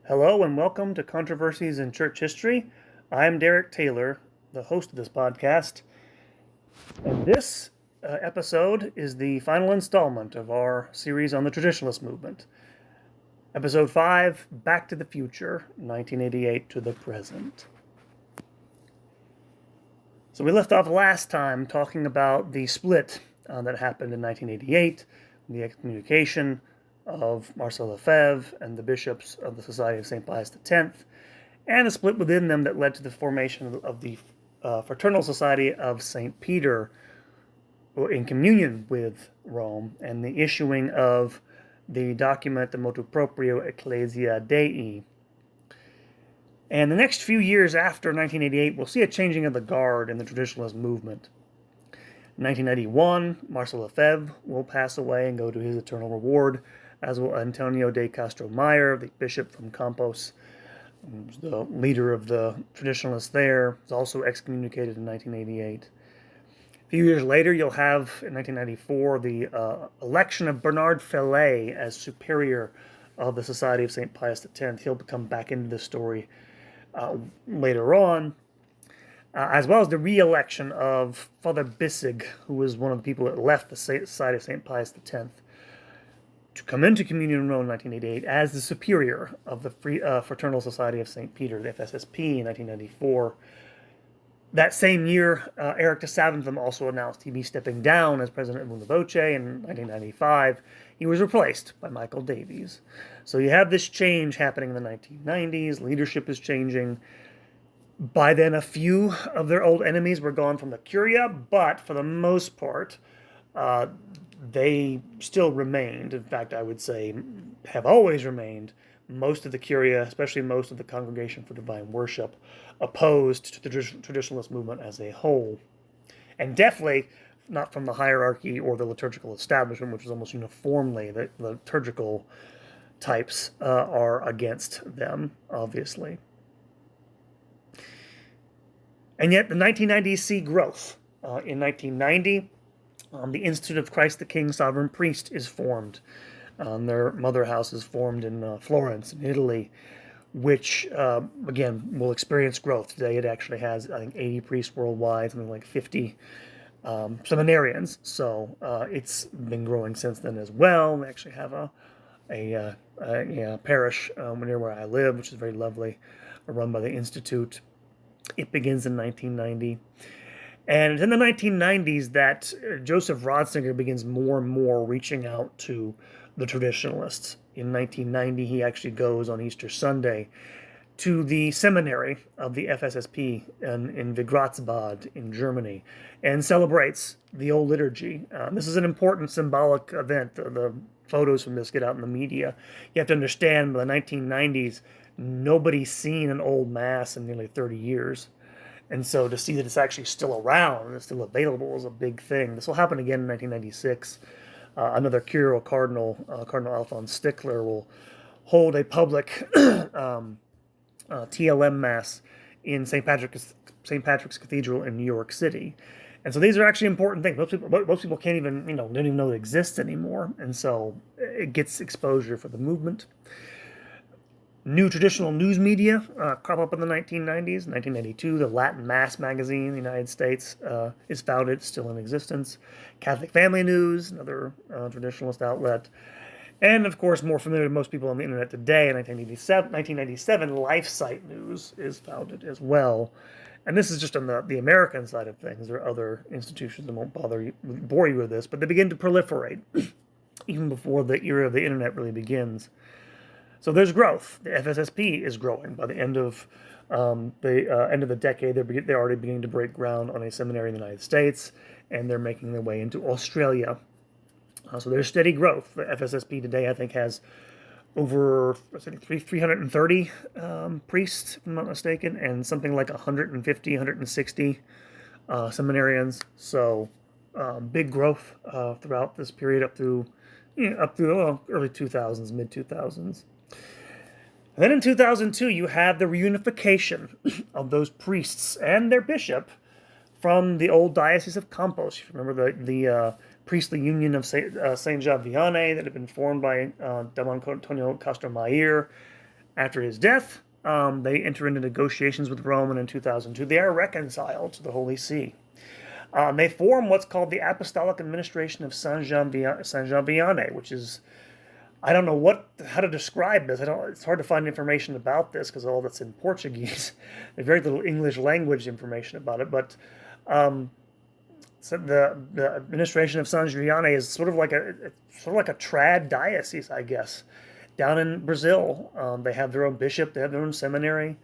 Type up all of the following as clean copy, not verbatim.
Hello and welcome to Controversies in Church History. I'm Derek Taylor, the host of this podcast, and this episode is the final installment of our series on the Traditionalist movement. Episode 5, Back to the Future, 1988 to the Present. So we left off last time talking about the split that happened in 1988, the excommunication of Marcel Lefebvre and the bishops of the Society of St. Pius X, and the split within them that led to the formation of the Fraternal Society of St. Peter in communion with Rome, and the issuing of the document, the motu proprio Ecclesia Dei. And the next few years after 1988, we'll see a changing of the guard in the Traditionalist movement. In 1991, Marcel Lefebvre will pass away and go to his eternal reward, as will Antonio de Castro Mayer, the bishop from Campos, the leader of the Traditionalists there, was also excommunicated in 1988. A few years later, you'll have, in 1994, the election of Bernard Felay as superior of the Society of St. Pius X. He'll come back into the story later on, as well as the re-election of Father Bissig, who was one of the people that left the Society of St. Pius X, to come into communion in Rome in 1988 as the superior of the Fraternal Society of St. Peter, the FSSP, in 1994. That same year, Eric de Saventham also announced he'd be stepping down as president of Una Voce in 1995. He was replaced by Michael Davies. So you have this change happening in the 1990s. Leadership is changing. By then, a few of their old enemies were gone from the Curia, but for the most part, they still remained. In fact, I would say have always remained. Most of the Curia, especially most of the Congregation for Divine Worship, opposed to the Traditionalist movement as a whole. And definitely not from the hierarchy or the liturgical establishment, which is almost uniformly the liturgical types are against them, obviously. And yet the 1990s see growth. In 1990, the Institute of Christ the King Sovereign Priest is formed. Their mother house is formed in Florence, in Italy, which, again, will experience growth. Today it actually has, I think, 80 priests worldwide, something like 50 seminarians. So it's been growing since then as well. They actually have a parish near where I live, which is very lovely, run by the Institute. It begins in 1990. And it's in the 1990s that Joseph Ratzinger begins more and more reaching out to the Traditionalists. In 1990, he actually goes on Easter Sunday to the seminary of the FSSP in Wigrazbad in Germany and celebrates the old liturgy. This is an important symbolic event. The photos from this get out in the media. You have to understand, by the 1990s, nobody's seen an old Mass in nearly 30 years. And so to see that it's actually still around and it's still available is a big thing. This will happen again in 1996. Another curial cardinal, Cardinal Alphonse Stickler, will hold a public TLM Mass in St. Patrick's Cathedral in New York City. And so these are actually important things. Most people can't even, don't even know it exists anymore. And so it gets exposure for the movement. New traditional news media crop up in the 1990s. In 1992, the Latin Mass magazine in the United States is founded, still in existence. Catholic Family News, another traditionalist outlet. And, of course, more familiar to most people on the internet today, in 1997, LifeSite News is founded as well. And this is just on the American side of things. There are other institutions that won't bore you with this, but they begin to proliferate even before the era of the internet really begins. So there's growth. The FSSP is growing. By the end of the decade, they're already beginning to break ground on a seminary in the United States, and they're making their way into Australia. So there's steady growth. The FSSP today, I think, has over 330 priests, if I'm not mistaken, and something like 150, 160 seminarians. So big growth throughout this period up through early 2000s, mid 2000s. And then in 2002, you have the reunification of those priests and their bishop from the old Diocese of Campos. Remember the priestly union of Saint Jean Vianney that had been formed by Don Antonio Castro Mayer After his death, they enter into negotiations with Rome, and in 2002 they are reconciled to the Holy See. They form what's called the Apostolic Administration of Sanjayana, which is, I don't know how to describe this. It's hard to find information about this because all that's in Portuguese. There's very little English language information about it. But so the administration of Sanjayana is sort of like a trad diocese, I guess, down in Brazil. They have their own bishop. They have their own seminary.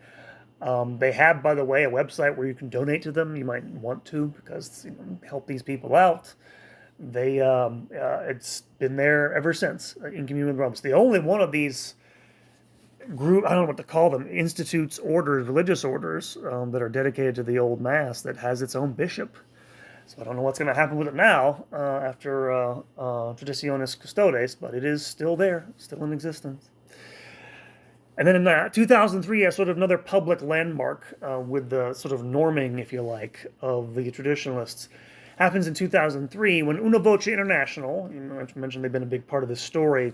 They have, by the way, a website where you can donate to them. You might want to, because help these people out. It's been there ever since, in communion with Rome. It's the only one of these I don't know what to call them, institutes, orders, religious orders that are dedicated to the Old Mass that has its own bishop. So I don't know what's going to happen with it now after Traditionis Custodes, but it is still there, still in existence. And then in 2003, sort of another public landmark with the sort of norming, if you like, of the traditionalists happens in 2003 when Una Voce International, I mentioned they've been a big part of this story,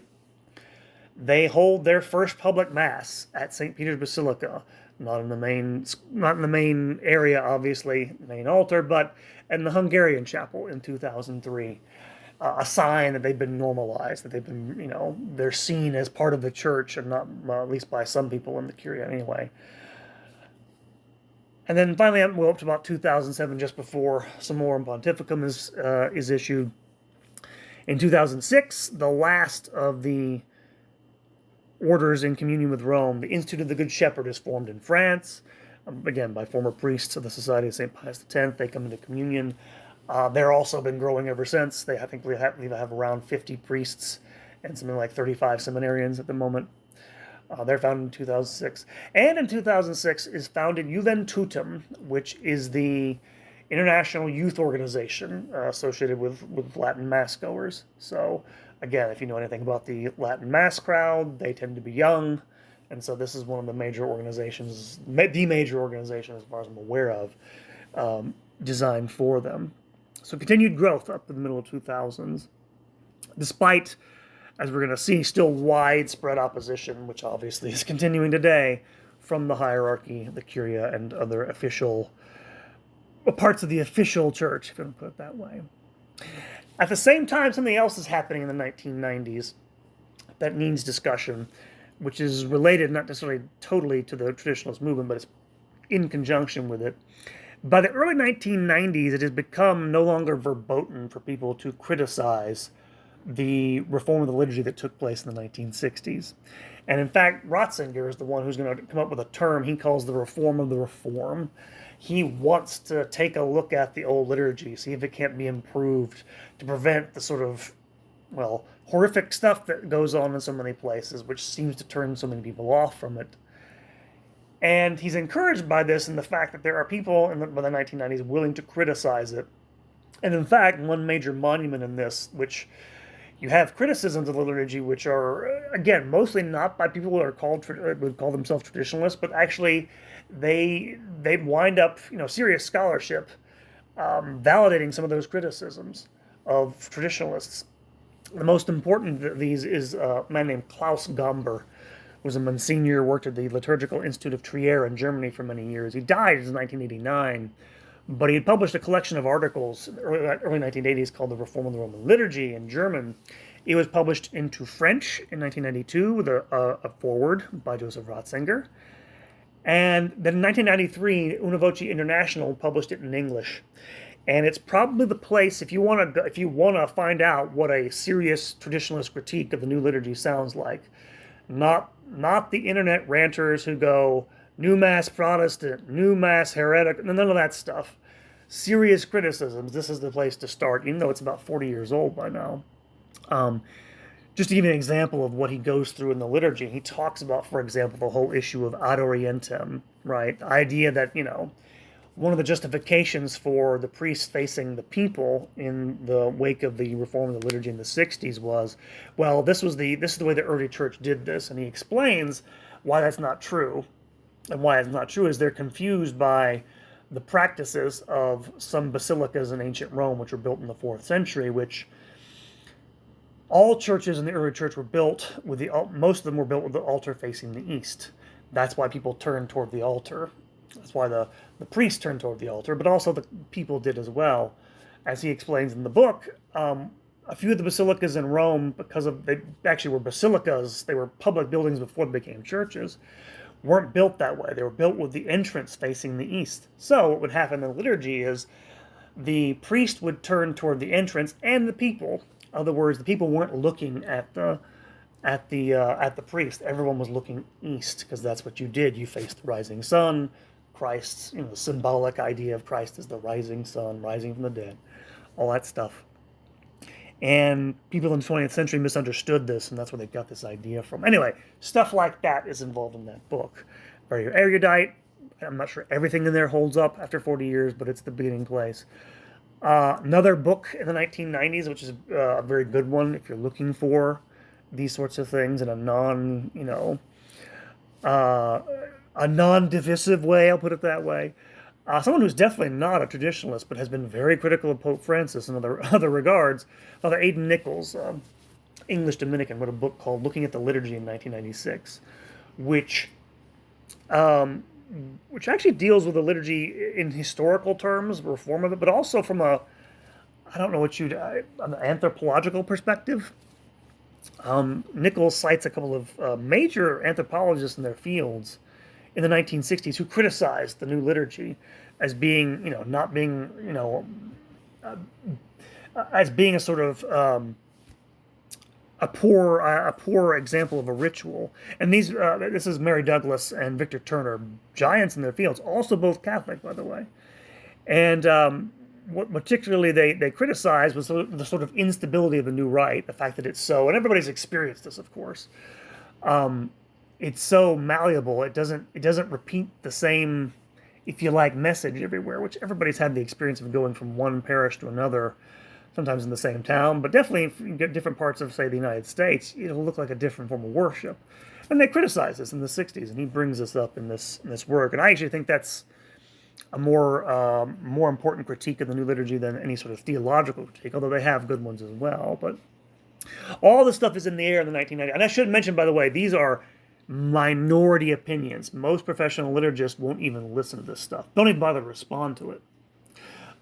they hold their first public mass at St. Peter's Basilica, not in the main area, obviously, main altar, but in the Hungarian chapel in 2003. A sign that they've been normalized, that they've been, they're seen as part of the church, and not, at least by some people in the Curia anyway. And then finally, we're up to about 2007, just before Summorum Pontificum is issued. In 2006, the last of the orders in communion with Rome, the Institute of the Good Shepherd, is formed in France, again by former priests of the Society of St. Pius X. They come into communion. They're also been growing ever since. I think we have around 50 priests and something like 35 seminarians at the moment. They're founded in 2006. And in 2006 is founded Juventutum, which is the international youth organization associated with Latin Mass goers. So, again, if you know anything about the Latin Mass crowd, they tend to be young. And so this is one of the major organizations, the major organization as far as I'm aware of, designed for them. So continued growth up to the middle of 2000s, despite, as we're going to see, still widespread opposition, which obviously is continuing today, from the hierarchy, the Curia, and other official parts of the official church, if you want to put it that way. At the same time, something else is happening in the 1990s that needs discussion, which is related not necessarily totally to the traditionalist movement, but it's in conjunction with it. By the early 1990s, it has become no longer verboten for people to criticize the reform of the liturgy that took place in the 1960s. And in fact, Ratzinger is the one who's going to come up with a term he calls the reform of the reform. He wants to take a look at the old liturgy, see if it can't be improved to prevent the sort of, horrific stuff that goes on in so many places, which seems to turn so many people off from it. And he's encouraged by this and the fact that there are people by the 1990s willing to criticize it. And in fact, one major monument in this, which you have criticisms of the liturgy, which are, again, mostly not by people who would call themselves traditionalists, but actually they wind up, serious scholarship validating some of those criticisms of traditionalists. The most important of these is a man named Klaus Gomber, was a Monsignor, worked at the Liturgical Institute of Trier in Germany for many years. He died in 1989, but he had published a collection of articles in the early 1980s called The Reform of the Roman Liturgy in German. It was published into French in 1992 with a foreword by Joseph Ratzinger. And then in 1993, Una Voce International published it in English. And it's probably the place, if you want to find out what a serious traditionalist critique of the new liturgy sounds like, not the internet ranters who go, new mass Protestant, new mass heretic, none of that stuff. Serious criticisms, this is the place to start, even though it's about 40 years old by now. Just to give you an example of what he goes through in the liturgy, he talks about, for example, the whole issue of ad orientem, right? The idea that, one of the justifications for the priests facing the people in the wake of the reform of the liturgy in the 60s was, well, this is the way the early church did this. And he explains why that's not true. And why it's not true is they're confused by the practices of some basilicas in ancient Rome, which were built in the 4th century, which all churches in the early church were built with most of them were built with the altar facing the east. That's why people turned toward the altar. That's why the priests turned toward the altar, but also the people did as well. As he explains in the book, a few of the basilicas in Rome, because they actually were basilicas, they were public buildings before they became churches, weren't built that way. They were built with the entrance facing the east. So what would happen in the liturgy is the priest would turn toward the entrance and the people. In other words, the people weren't looking at the priest. Everyone was looking east because that's what you did. You faced the rising sun. Christ's, the symbolic idea of Christ is the rising sun, rising from the dead, all that stuff. And people in the 20th century misunderstood this, and that's where they got this idea from. Anyway, stuff like that is involved in that book. Very erudite. I'm not sure everything in there holds up after 40 years, but it's the beginning place. Another book in the 1990s, which is a very good one if you're looking for these sorts of things in a non-divisive way, I'll put it that way. Someone who's definitely not a traditionalist, but has been very critical of Pope Francis in other regards, Father Aidan Nichols, English Dominican, wrote a book called Looking at the Liturgy in 1996, which actually deals with the liturgy in historical terms, reform of it, but also from an anthropological perspective. Nichols cites a couple of major anthropologists in their fields in the 1960s who criticized the new liturgy as being, not being, as being a sort of a poor example of a ritual. And this is Mary Douglas and Victor Turner, giants in their fields, also both Catholic, by the way. And what particularly they criticized was the sort of instability of the new rite, the fact that it's so, and everybody's experienced this, of course. It's so malleable. It doesn't repeat the same, if you like, message everywhere, which everybody's had the experience of going from one parish to another, sometimes in the same town, but definitely if you get different parts of, say, the United States, it'll look like a different form of worship. And they criticize this in the 60s, and he brings this up in this work. And I actually think that's a more important critique of the new liturgy than any sort of theological critique, although they have good ones as well. But all this stuff is in the air in the 1990s. And I should mention, by the way, these are minority opinions. Most professional liturgists won't even listen to this stuff. Don't even bother to respond to it.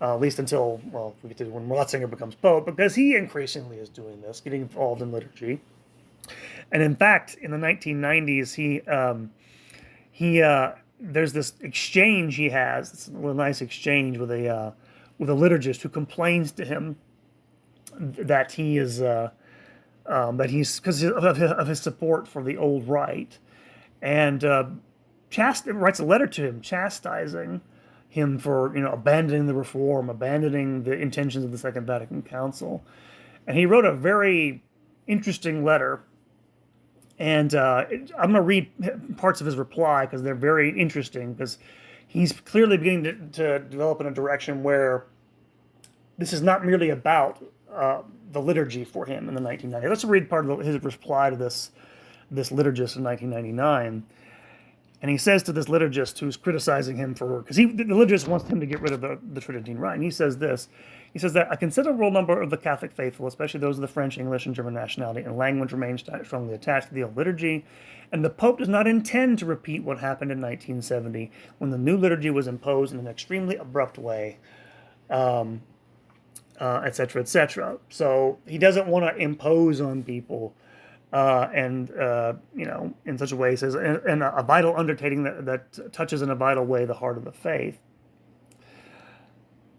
At least until, we get to when Ratzinger becomes Pope, because he increasingly is doing this, getting involved in liturgy. And in fact, in the 1990s, there's this exchange he has. It's a nice exchange with a liturgist who complains to him that he is because of his support for the old rite, and writes a letter to him chastising him for abandoning the reform, abandoning the intentions of the Second Vatican Council. And he wrote a very interesting letter, and I'm going to read parts of his reply because they're very interesting, because he's clearly beginning to develop in a direction where this is not merely about the liturgy for him in the 1990s. Let's read part of his reply to this liturgist in 1999. And he says to this liturgist who's criticizing him because the liturgist wants him to get rid of the Tridentine Rite. And he says this. He says that a considerable number of the Catholic faithful, especially those of the French, English, and German nationality and language, remain strongly attached to the old liturgy. And the Pope does not intend to repeat what happened in 1970 when the new liturgy was imposed in an extremely abrupt way, etc., etc. So he doesn't want to impose on people in such a way, he says, and a vital undertaking that touches in a vital way the heart of the faith.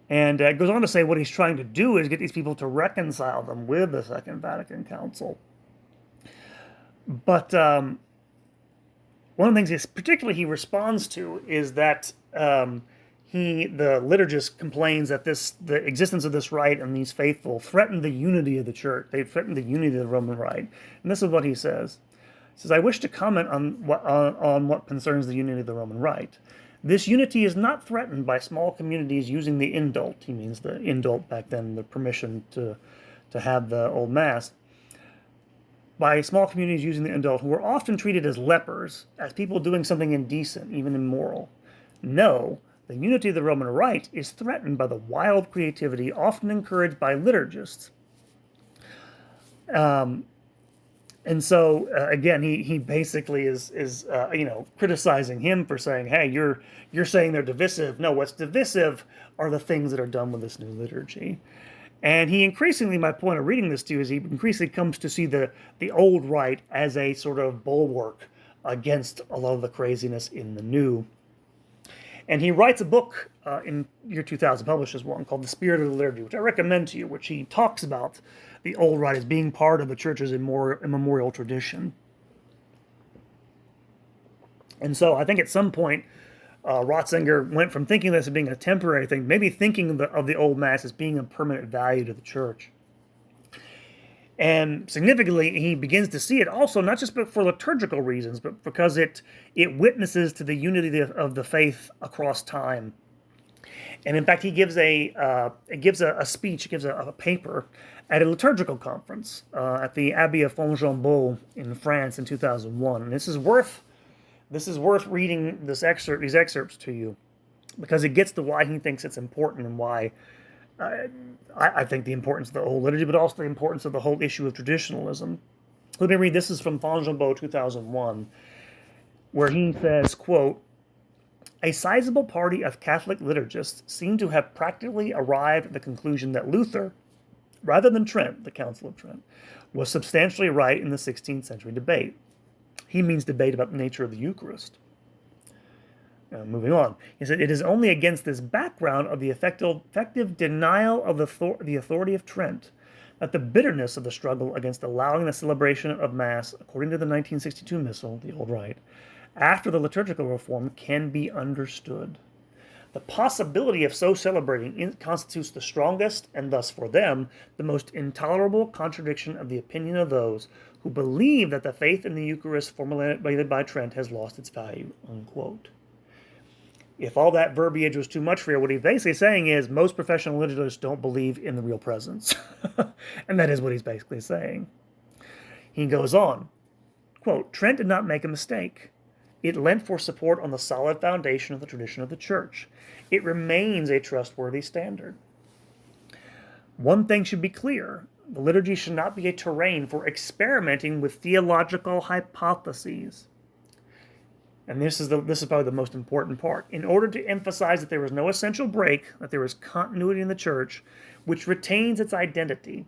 And it goes on to say what he's trying to do is get these people to reconcile them with the Second Vatican Council. But one of the things particularly he responds to is that the liturgist complains that the existence of this rite and these faithful threaten the unity of the church. They threaten the unity of the Roman rite. And this is what he says. He says, I wish to comment on what concerns the unity of the Roman rite. This unity is not threatened by small communities using the indult. He means the indult back then, the permission to have the old Mass. By small communities using the indult, who are often treated as lepers, as people doing something indecent, even immoral. No, the unity of the Roman rite is threatened by the wild creativity often encouraged by liturgists. And so again, he basically is criticizing him for saying, "Hey, you're saying they're divisive. No, what's divisive are the things that are done with this new liturgy." And he increasingly, my point of reading this to you is he increasingly comes to see the old rite as a sort of bulwark against a lot of the craziness in the new. And he writes a book in year 2000, publishes one called The Spirit of the Liturgy, which I recommend to you, which he talks about the old rite as being part of the church's immemorial tradition. And so I think at some point, Ratzinger went from thinking this as being a temporary thing, maybe thinking of the old Mass as being a permanent value to the church. And significantly, he begins to see it also not just for liturgical reasons, but because it witnesses to the unity of the faith across time. And in fact, he gives a speech, he gives a paper at a liturgical conference at the Abbey of Fontainebleau in France in 2001. And this is worth reading these excerpts to you, because it gets to why he thinks it's important and why I think the importance of the old liturgy, but also the importance of the whole issue of traditionalism. Let me read. This is from Fontainebleau 2001, where he says, quote, "A sizable party of Catholic liturgists seem to have practically arrived at the conclusion that Luther, rather than Trent, the Council of Trent, was substantially right in the 16th century debate." He means debate about the nature of the Eucharist. Moving on, he said, "It is only against this background of the effective denial of the authority of Trent that the bitterness of the struggle against allowing the celebration of Mass according to the 1962 Missal, the old rite, after the liturgical reform can be understood. The possibility of so celebrating constitutes the strongest, and thus for them, the most intolerable contradiction of the opinion of those who believe that the faith in the Eucharist formulated by Trent has lost its value," unquote. If all that verbiage was too much for you, what he's basically saying is most professional liturgists don't believe in the real presence. And that is what he's basically saying. He goes on, quote, "Trent did not make a mistake. It lent for support on the solid foundation of the tradition of the Church. It remains a trustworthy standard. One thing should be clear. The liturgy should not be a terrain for experimenting with theological hypotheses." And this is probably the most important part. "In order to emphasize that there is no essential break, that there is continuity in the Church, which retains its identity,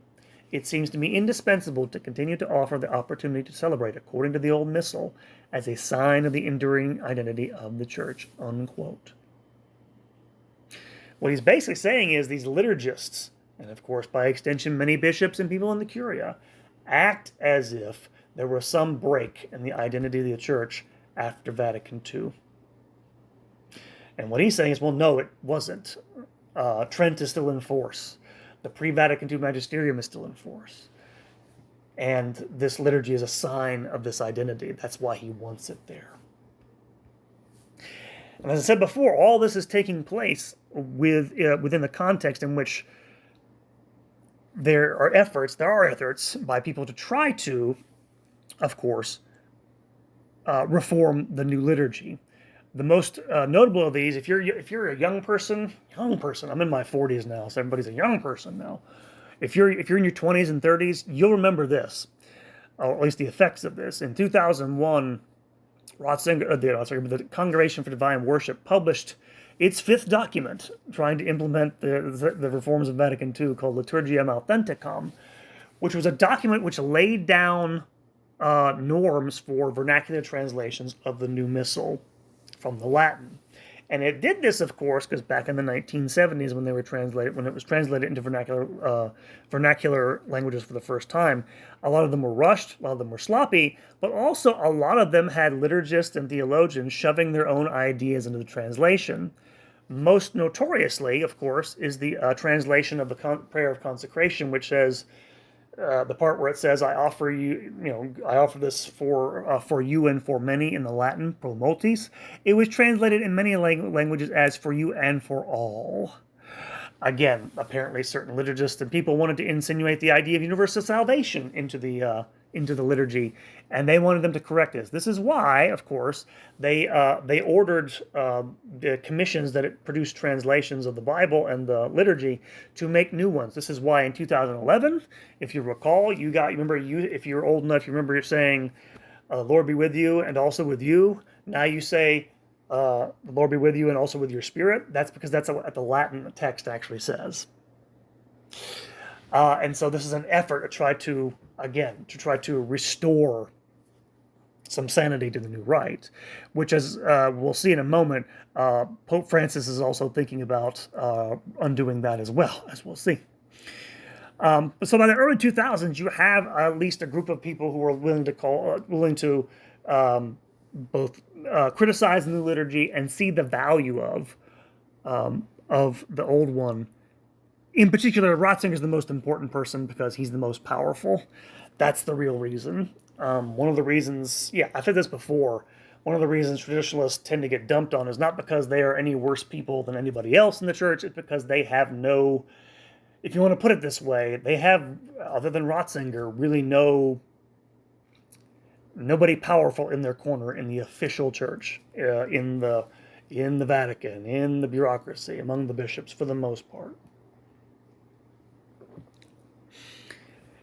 it seems to me indispensable to continue to offer the opportunity to celebrate according to the old Missal as a sign of the enduring identity of the Church," unquote. What he's basically saying is these liturgists, and of course by extension many bishops and people in the Curia, act as if there was some break in the identity of the Church after Vatican II. And what he's saying is, well, no, it wasn't. Trent is still in force. The pre-Vatican II magisterium is still in force. And this liturgy is a sign of this identity. That's why he wants it there. And as I said before, all this is taking place within the context in which there are efforts by people to try to, of course, reform the new liturgy. The most notable of these, if you're a young person, I'm in my 40s now, so everybody's a young person now. If you're in your 20s and 30s, you'll remember this, or at least the effects of this. In 2001, the Congregation for Divine Worship published its fifth document trying to implement the reforms of Vatican II, called Liturgiam Authenticam, which was a document which laid down norms for vernacular translations of the new Missal from the Latin. And it did this, of course, because back in the 1970s, when it was translated into vernacular languages for the first time, a lot of them were rushed, a lot of them were sloppy, but also a lot of them had liturgists and theologians shoving their own ideas into the translation. Most notoriously, of course, is the translation of the prayer of consecration, which says, the part where it says, I offer this for you and for many, in the Latin, pro multis. It was translated in many languages as for you and for all. Again, apparently certain liturgists and people wanted to insinuate the idea of universal salvation into the into the liturgy, and they wanted them to correct this. This is why, of course, they ordered the commissions that produced translations of the Bible and the liturgy to make new ones. This is why in 2011, if you recall, if you're old enough, you remember saying, "Lord be with you, and also with you." Now you say, "The Lord be with you, and also with your spirit." That's because that's what the Latin text actually says. And so this is an effort to try to restore some sanity to the new rite, which, as we'll see in a moment, Pope Francis is also thinking about undoing that as well, as we'll see. So by the early 2000s, you have at least a group of people who are willing to both criticize the new liturgy and see the value of the old one. In particular, Ratzinger is the most important person because he's the most powerful. That's the real reason. One of the reasons, I've said this before, one of the reasons traditionalists tend to get dumped on is not because they are any worse people than anybody else in the church, it's because they have no, if you want to put it this way, they have, other than Ratzinger, really nobody powerful in their corner in the official church, in the Vatican, in the bureaucracy, among the bishops for the most part.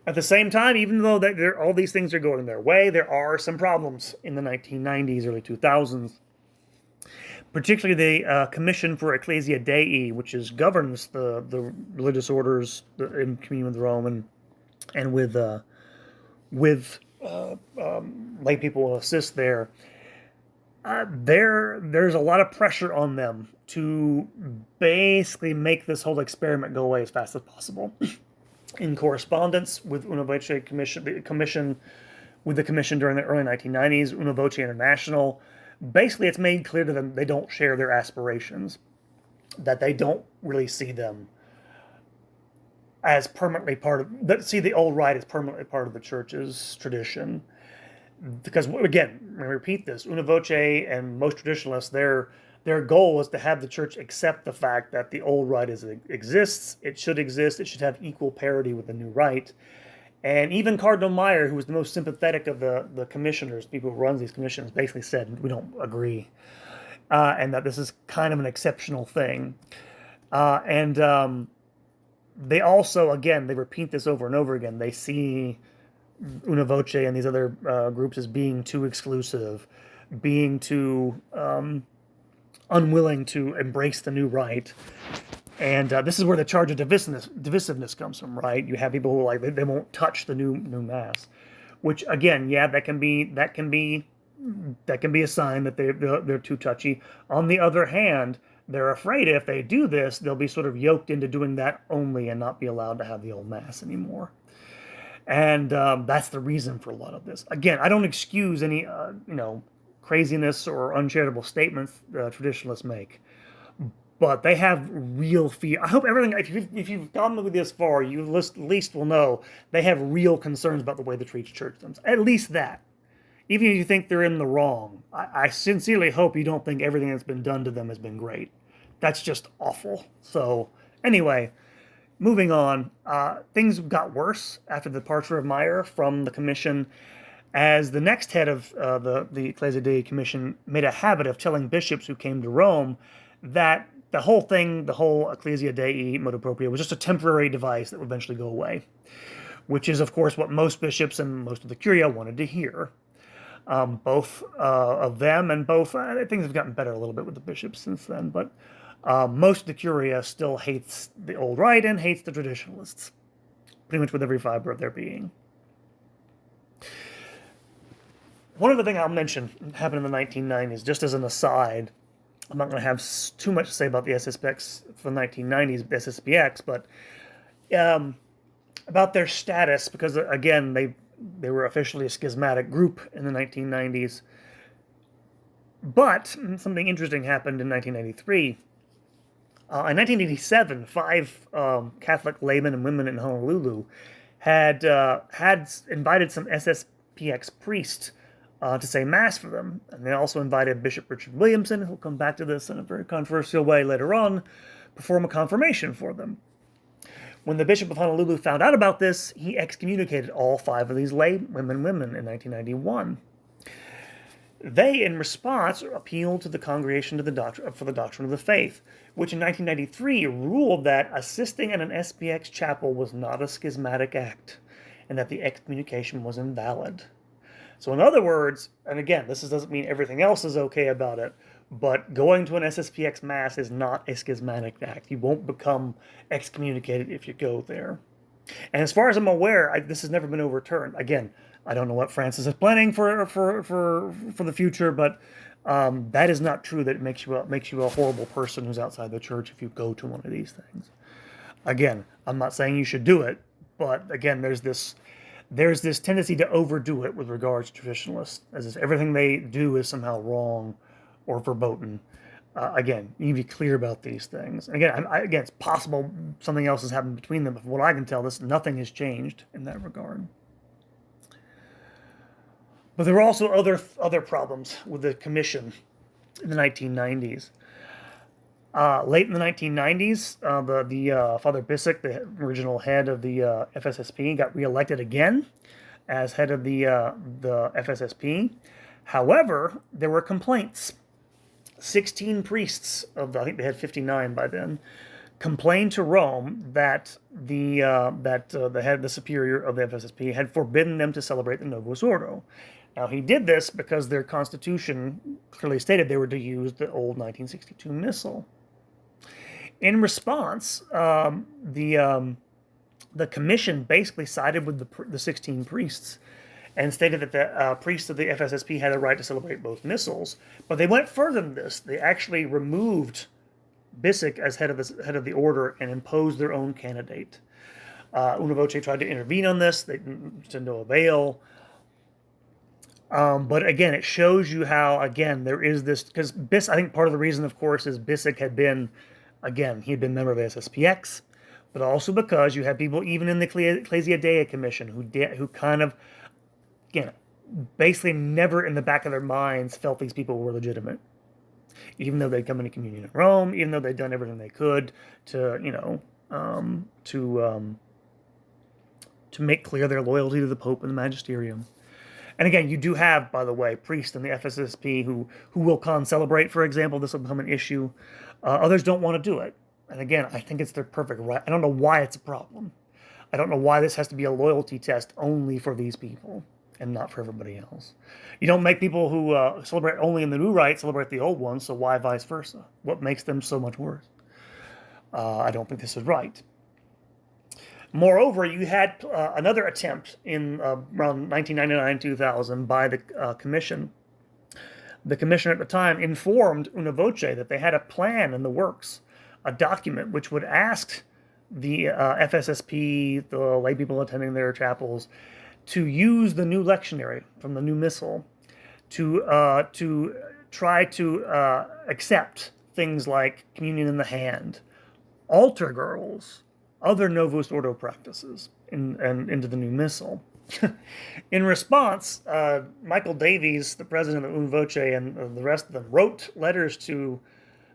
At the same time, even though all these things are going their way, there are some problems in the 1990s, early 2000s. Particularly the Commission for Ecclesia Dei, which governs the religious orders in communion with Rome and with lay people who assist there. There's a lot of pressure on them to basically make this whole experiment go away as fast as possible. In correspondence with Una Voce Commission, the commission during the early 1990s, Una Voce International, basically it's made clear to them they don't share their aspirations, that they don't really see them as permanently see the old rite as permanently part of the church's tradition. Because, again, I repeat this, Una Voce and most traditionalists, their goal is to have the church accept the fact that the old rite exists, it should have equal parity with the new rite. And even Cardinal Meyer, who was the most sympathetic of the commissioners, people who run these commissions, basically said, we don't agree. And that this is kind of an exceptional thing. They also, again, they repeat this over and over again, they see Una Voce and these other groups as being too exclusive, being too unwilling to embrace the new rite. And this is where the charge of divisiveness comes from, right? You have people who are like, they won't touch the new mass, which, again, that can be a sign that they're too touchy. On the other hand, they're afraid if they do this, they'll be sort of yoked into doing that only and not be allowed to have the old mass anymore. And that's the reason for a lot of this. Again, I don't excuse any craziness or uncharitable statements traditionalists make, but they have real fear. I hope everything, if you've gone with this far, you at least will know they have real concerns about the way they treat church systems. At least that. Even if you think they're in the wrong, I sincerely hope you don't think everything that's been done to them has been great. That's just awful. So anyway, moving on, things got worse after the departure of Meyer from the commission, as the next head of the Ecclesia Day Commission made a habit of telling bishops who came to Rome that the whole Ecclesia Dei motu proprio was just a temporary device that would eventually go away, which is, of course, what most bishops and most of the curia wanted to hear. Both of them and both, things have gotten better a little bit with the bishops since then, but most of the curia still hates the old rite and hates the traditionalists, pretty much with every fiber of their being. One other thing I'll mention happened in the 1990s, just as an aside. I'm not going to have too much to say about the SSPX for the 1990s, SSPX, but about their status, because, again, they were officially a schismatic group in the 1990s. But something interesting happened in 1993. In 1987, 5 Catholic laymen and women in Honolulu had invited some SSPX priests to say Mass for them. And they also invited Bishop Richard Williamson, who'll come back to this in a very controversial way later on, perform a confirmation for them. When the Bishop of Honolulu found out about this, he excommunicated all 5 of these lay women in 1991. They, in response, appealed to the Congregation for the Doctrine of the Faith, which in 1993 ruled that assisting in an SPX chapel was not a schismatic act, and that the excommunication was invalid. So in other words, and again, this doesn't mean everything else is okay about it, but going to an SSPX Mass is not a schismatic act. You won't become excommunicated if you go there. And as far as I'm aware, this has never been overturned. Again, I don't know what Francis is planning for the future, but that is not true. That it makes you a horrible person who's outside the church if you go to one of these things. Again, I'm not saying you should do it, but again, there's this tendency to overdo it with regards to traditionalists, as if everything they do is somehow wrong or verboten. Again, you need to be clear about these things. And again, it's possible something else has happened between them, but from what I can tell, nothing has changed in that regard. But there were also other problems with the commission in the 1990s. Late in the 1990s, Father Bissek, the original head of the FSSP, got reelected again as head of the FSSP. However, there were complaints. 16 priests I think they had 59 by then, complained to Rome that the superior of the FSSP had forbidden them to celebrate the Novus Ordo. Now, he did this because their constitution clearly stated they were to use the old 1962 Missal. In response, the commission basically sided with the 16 priests and stated that the priests of the FSSP had the right to celebrate both missals. But they went further than this. They actually removed Bissek as head of the order and imposed their own candidate. Una Voce tried to intervene on this, to no avail. But again, it shows you how, again, there is this, because I think part of the reason, of course, is Bissek had been a member of the SSPX, but also because you had people even in the Ecclesia Dei Commission who kind of, again, basically never in the back of their minds felt these people were legitimate. Even though they'd come into communion in Rome, even though they'd done everything they could to make clear their loyalty to the Pope and the Magisterium. And again, you do have, by the way, priests in the FSSP who will celebrate, for example. This will become an issue. Others don't want to do it. And again, I think it's their perfect right. I don't know why it's a problem. I don't know why this has to be a loyalty test only for these people and not for everybody else. You don't make people who celebrate only in the new rite celebrate the old ones, so why vice versa? What makes them so much worse? I don't think this is right. Moreover, you had another attempt in around 1999-2000 by the commission. The commission at the time informed Una Voce that they had a plan in the works, a document which would ask the FSSP, the lay people attending their chapels, to use the new lectionary from the new Missal to try to accept things like communion in the hand, altar girls, other Novus Ordo practices into the new Missal. In response, Michael Davies, the president of Una Voce, and the rest of them wrote letters to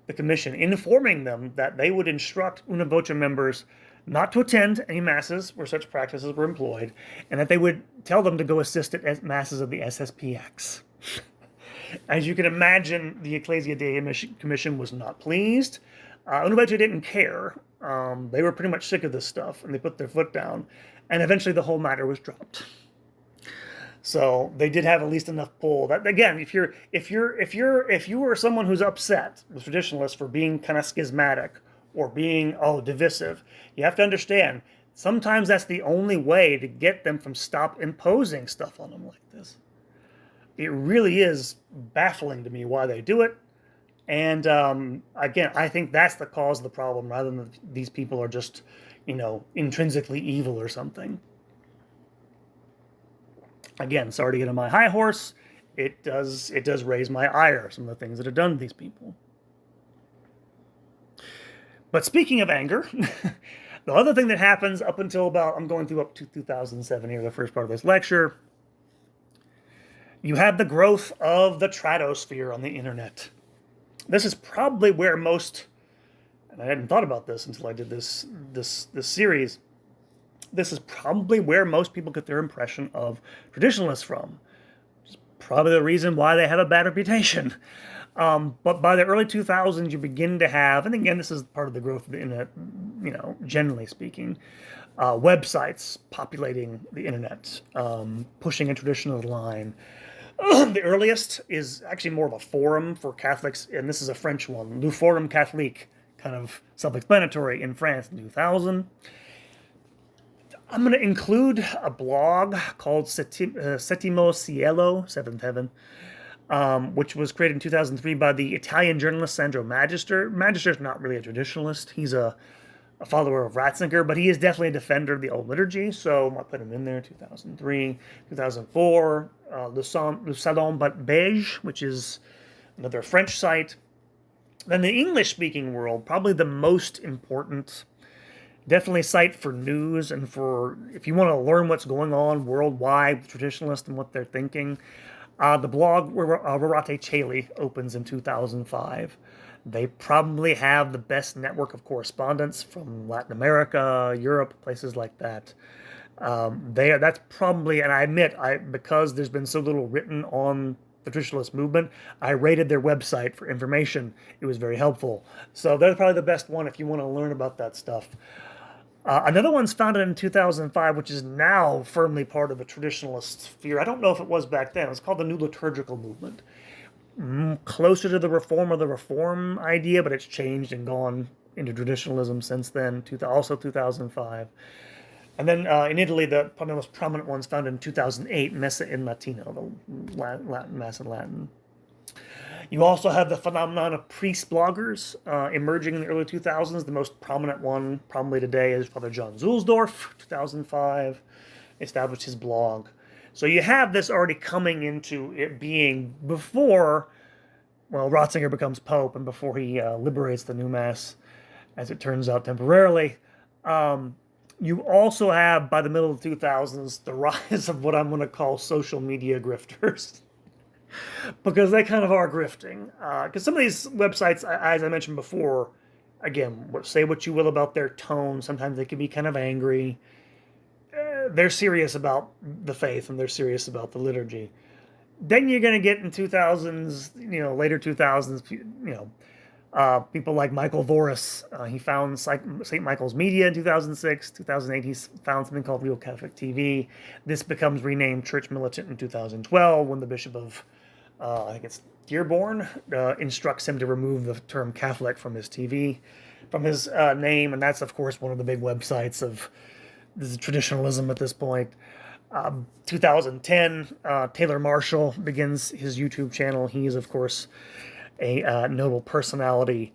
the commission informing them that they would instruct Una Voce members not to attend any masses where such practices were employed, and that they would tell them to go assist at masses of the SSPX. As you can imagine, the Ecclesia Day Commission was not pleased. Una Voce didn't care. They were pretty much sick of this stuff, and they put their foot down, and eventually the whole matter was dropped. So they did have at least enough pull. That again, if you were someone who's upset with traditionalists for being kind of schismatic or being divisive, you have to understand sometimes that's the only way to get them from stop imposing stuff on them like this. It really is baffling to me why they do it. And again, I think that's the cause of the problem, rather than these people are just, intrinsically evil or something. Again, sorry to get on my high horse. It does raise my ire, some of the things that are done to these people. But speaking of anger, the other thing that happens up until I'm going through up to 2007 here, the first part of this lecture, you have the growth of the Tradosphere on the internet. This is probably where most and I hadn't thought about this until I did this series, this is probably where most people get their impression of traditionalists from. It's probably the reason why they have a bad reputation. But by the early 2000s, you begin to have, and again, this is part of the growth of the internet, generally speaking, websites populating the internet, pushing a traditional line. The earliest is actually more of a forum for Catholics, and this is a French one, Le Forum Catholique, kind of self-explanatory, in France in 2000. I'm going to include a blog called Settimo Cielo, Seventh Heaven, which was created in 2003 by the Italian journalist Sandro Magister. Magister's not really a traditionalist. He's a follower of Ratzinger, but he is definitely a defender of the old liturgy, so I'll put him in there. 2003, 2004, Le Salon Beige, which is another French site. Then the English-speaking world, probably the most important, definitely site for news and for, if you want to learn what's going on worldwide with traditionalists and what they're thinking. The blog Rorate Caeli opens in 2005. They probably have the best network of correspondence from Latin America, Europe, places like that. That's probably, and I admit, because there's been so little written on the traditionalist movement, I rated their website for information. It was very helpful. So they're probably the best one if you want to learn about that stuff. Another one's founded in 2005, which is now firmly part of the traditionalist sphere. I don't know if it was back then. It's called the New Liturgical Movement. Closer to the reform of the reform idea, but it's changed and gone into traditionalism since then, also 2005. And then in Italy, probably the most prominent one's founded in 2008, Messa in Latino, the Latin Mass in Latin. You also have the phenomenon of priest bloggers emerging in the early 2000s. The most prominent one probably today is Father John Zuhlsdorf, 2005, established his blog. So you have this already coming into it being before, Ratzinger becomes Pope and before he liberates the new Mass, as it turns out temporarily. You also have, by the middle of the 2000s, the rise of what I'm going to call social media grifters. Because they kind of are grifting. Because some of these websites, as I mentioned before, again, say what you will about their tone. Sometimes they can be kind of angry. They're serious about the faith and they're serious about the liturgy. Then you're going to get in 2000s, later 2000s, people like Michael Voris. He found St. Michael's Media in 2006. 2008, he found something called Real Catholic TV. This becomes renamed Church Militant in 2012 when the Bishop of I think it's Dearborn, instructs him to remove the term Catholic from his name. And that's, of course, one of the big websites of this is traditionalism at this point. 2010, Taylor Marshall begins his YouTube channel. He is, of course, a notable personality.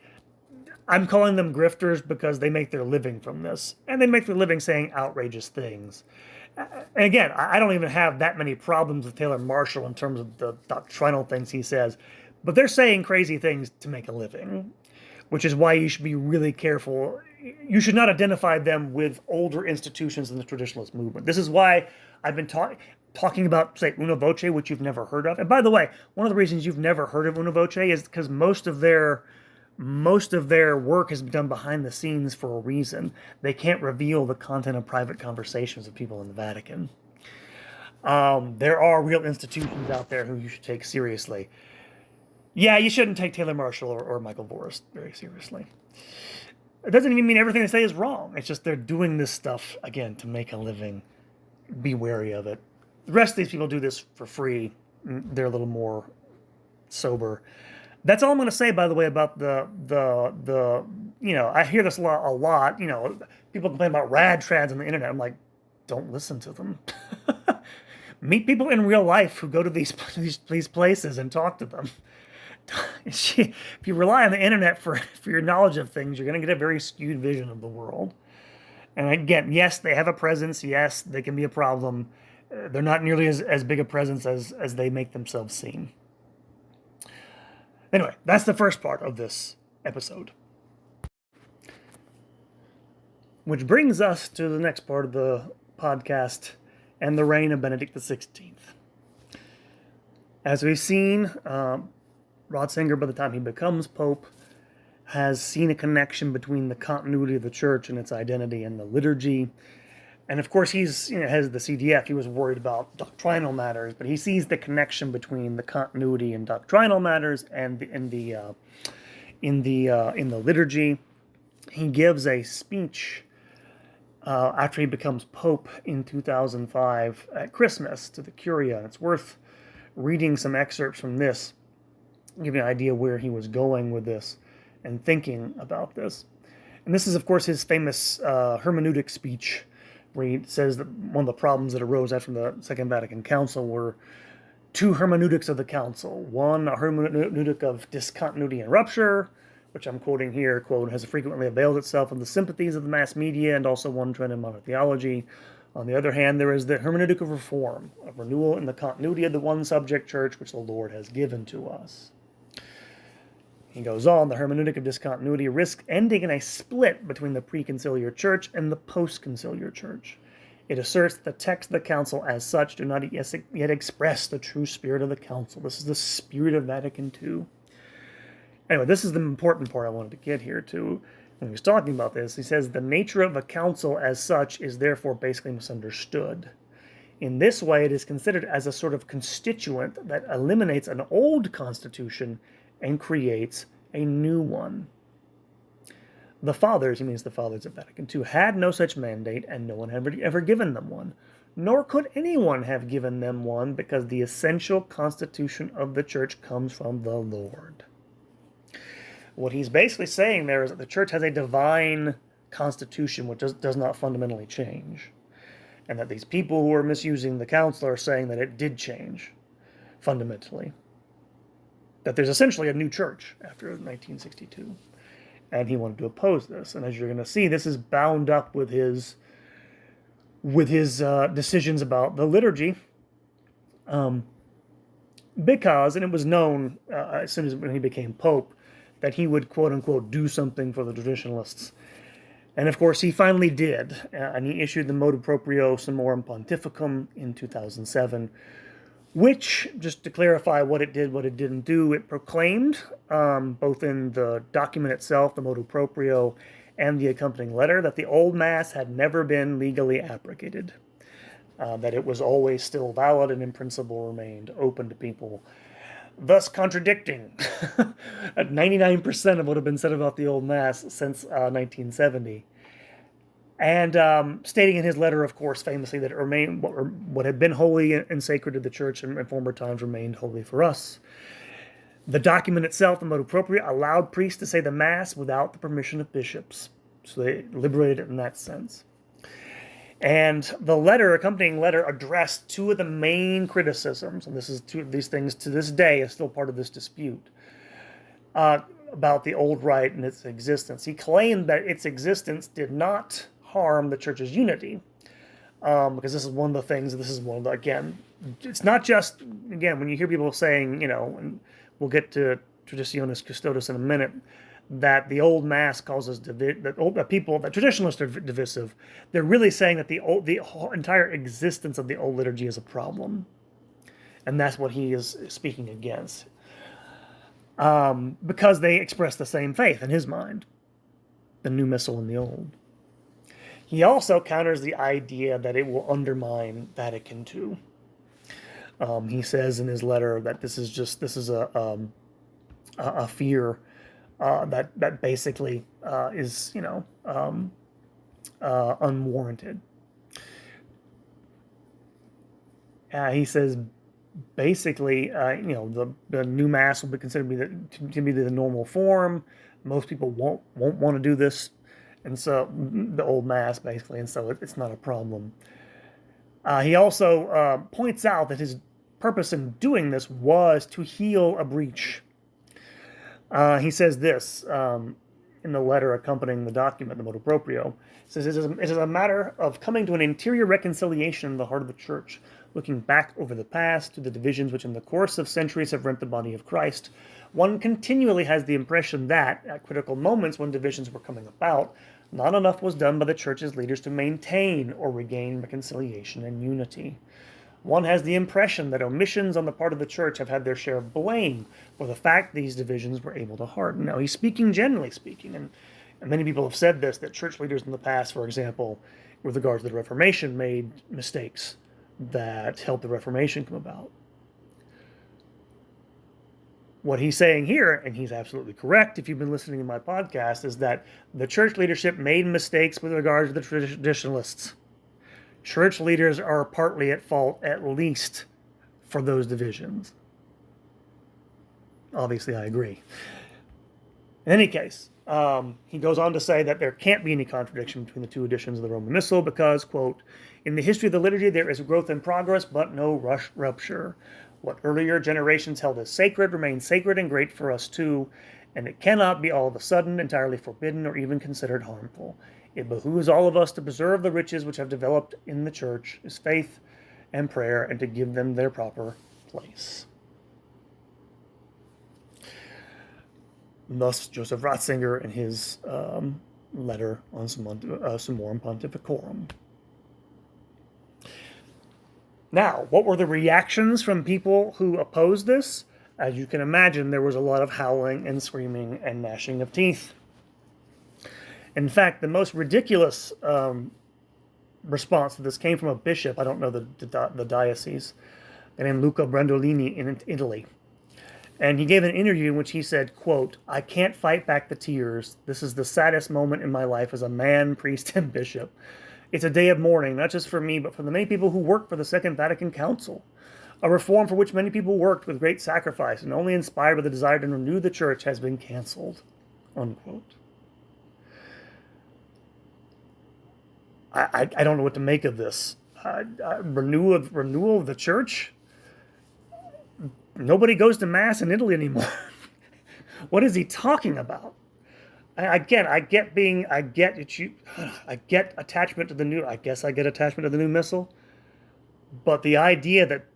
I'm calling them grifters because they make their living from this. And they make their living saying outrageous things. And again, I don't even have that many problems with Taylor Marshall in terms of the doctrinal things he says, but they're saying crazy things to make a living, which is why you should be really careful. You should not identify them with older institutions in the traditionalist movement. This is why I've been talking about, say, Una Voce, which you've never heard of. And by the way, one of the reasons you've never heard of Una Voce is because most of their work has been done behind the scenes for a reason. They can't reveal the content of private conversations of people in the Vatican. There are real institutions out there who you should take seriously. Yeah, you shouldn't take Taylor Marshall or Michael Voris very seriously. It doesn't even mean everything they say is wrong. It's just they're doing this stuff, again, to make a living. Be wary of it. The rest of these people do this for free. They're a little more sober. That's all I'm going to say, by the way, about the I hear this a lot. People complain about rad trads on the internet. I'm like, don't listen to them. Meet people in real life who go to these places and talk to them. If you rely on the internet for your knowledge of things, you're going to get a very skewed vision of the world. And again, yes, they have a presence. Yes, they can be a problem. They're not nearly as big a presence as they make themselves seem. Anyway, that's the first part of this episode. Which brings us to the next part of the podcast and the reign of Benedict XVI. As we've seen, Ratzinger, by the time he becomes Pope, has seen a connection between the continuity of the church and its identity and the liturgy. And of course, he's has the CDF. He was worried about doctrinal matters, but he sees the connection between the continuity and doctrinal matters and in the liturgy. He gives a speech after he becomes Pope in 2005 at Christmas to the Curia. And it's worth reading some excerpts from this, give you an idea where he was going with this and thinking about this. And this is, of course, his famous hermeneutic speech, where he says that one of the problems that arose after the Second Vatican Council were two hermeneutics of the Council. One, a hermeneutic of discontinuity and rupture, which I'm quoting here, quote, has frequently availed itself of the sympathies of the mass media and also one trend in modern theology. On the other hand, there is the hermeneutic of reform, of renewal in the continuity of the one subject church which the Lord has given to us. He goes on, the hermeneutic of discontinuity risks ending in a split between the preconciliar church and the postconciliar church. It asserts that the text of the council as such do not yet express the true spirit of the council. This is the spirit of Vatican II. Anyway, this is the important part I wanted to get here to. When he was talking about this, he says the nature of a council as such is therefore basically misunderstood. In this way, it is considered as a sort of constituent that eliminates an old constitution and creates a new one. The fathers, he means the fathers of Vatican II, had no such mandate, and no one had ever given them one. Nor could anyone have given them one, because the essential constitution of the church comes from the Lord. What he's basically saying there is that the church has a divine constitution which does not fundamentally change. And that these people who are misusing the council are saying that it did change fundamentally. That there's essentially a new church after 1962. And he wanted to oppose this. And as you're going to see, this is bound up with his decisions about the liturgy. Because, and it was known as soon as when he became Pope, that he would, quote unquote, do something for the traditionalists. And of course, he finally did. And he issued the motu proprio Summorum Pontificum in 2007, which, just to clarify what it did, what it didn't do, it proclaimed, both in the document itself, the motu proprio, and the accompanying letter, that the old Mass had never been legally abrogated, that it was always still valid and in principle remained open to people, thus contradicting 99% of what had been said about the old Mass since 1970. And stating in his letter, of course, famously, that it remained what had been holy and sacred to the church in former times remained holy for us. The document itself, the motu proprio, allowed priests to say the Mass without the permission of bishops. So they liberated it in that sense. And the accompanying letter, addressed two of the main criticisms, and this is two of these things to this day is still part of this dispute, about the old rite and its existence. He claimed that its existence did not harm the church's unity, because this is one of the things, again, it's not just, again, when you hear people saying, and we'll get to Traditionis Custodes in a minute, that the old Mass causes that traditionalists are divisive. They're really saying that the entire existence of the old liturgy is a problem, and that's what he is speaking against, because they express the same faith in his mind, the new missal and the old. He also counters the idea that it will undermine Vatican II. He says in his letter that this is a fear that basically is unwarranted. He says basically the new Mass will be considered to be the normal form. Most people won't want to do this, and so the old Mass basically, and so it's not a problem. He also points out that his purpose in doing this was to heal a breach. He says this in the letter accompanying the document, the motu proprio. He says, it is a matter of coming to an interior reconciliation in the heart of the Church, looking back over the past to the divisions which in the course of centuries have rent the body of Christ. One continually has the impression that, at critical moments when divisions were coming about, not enough was done by the Church's leaders to maintain or regain reconciliation and unity. One has the impression that omissions on the part of the church have had their share of blame for the fact these divisions were able to harden. Now, he's speaking generally speaking, and many people have said this, that church leaders in the past, for example, with regards to the Reformation, made mistakes that helped the Reformation come about. What he's saying here, and he's absolutely correct if you've been listening to my podcast, is that the church leadership made mistakes with regards to the traditionalists. Church leaders are partly at fault, at least, for those divisions. Obviously, I agree. In any case, he goes on to say that there can't be any contradiction between the two editions of the Roman Missal because, quote, in the history of the liturgy there is growth and progress, but no rupture. What earlier generations held as sacred remains sacred and great for us too, and it cannot be all of a sudden entirely forbidden or even considered harmful. It behooves all of us to preserve the riches which have developed in the church, is faith and prayer, and to give them their proper place. Thus, Joseph Ratzinger in his letter on Summorum Pontificorum. Now, what were the reactions from people who opposed this? As you can imagine, there was a lot of howling and screaming and gnashing of teeth. In fact, the most ridiculous response to this came from a bishop, I don't know the diocese, named Luca Brandolini in Italy. And he gave an interview in which he said, quote, I can't fight back the tears. This is the saddest moment in my life as a man, priest, and bishop. It's a day of mourning, not just for me, but for the many people who worked for the Second Vatican Council, a reform for which many people worked with great sacrifice and only inspired by the desire to renew the church has been canceled, unquote. I don't know what to make of this. Renewal of the church? Nobody goes to Mass in Italy anymore. What is he talking about? I get attachment to the new. I guess I get attachment to the new missal. But the idea that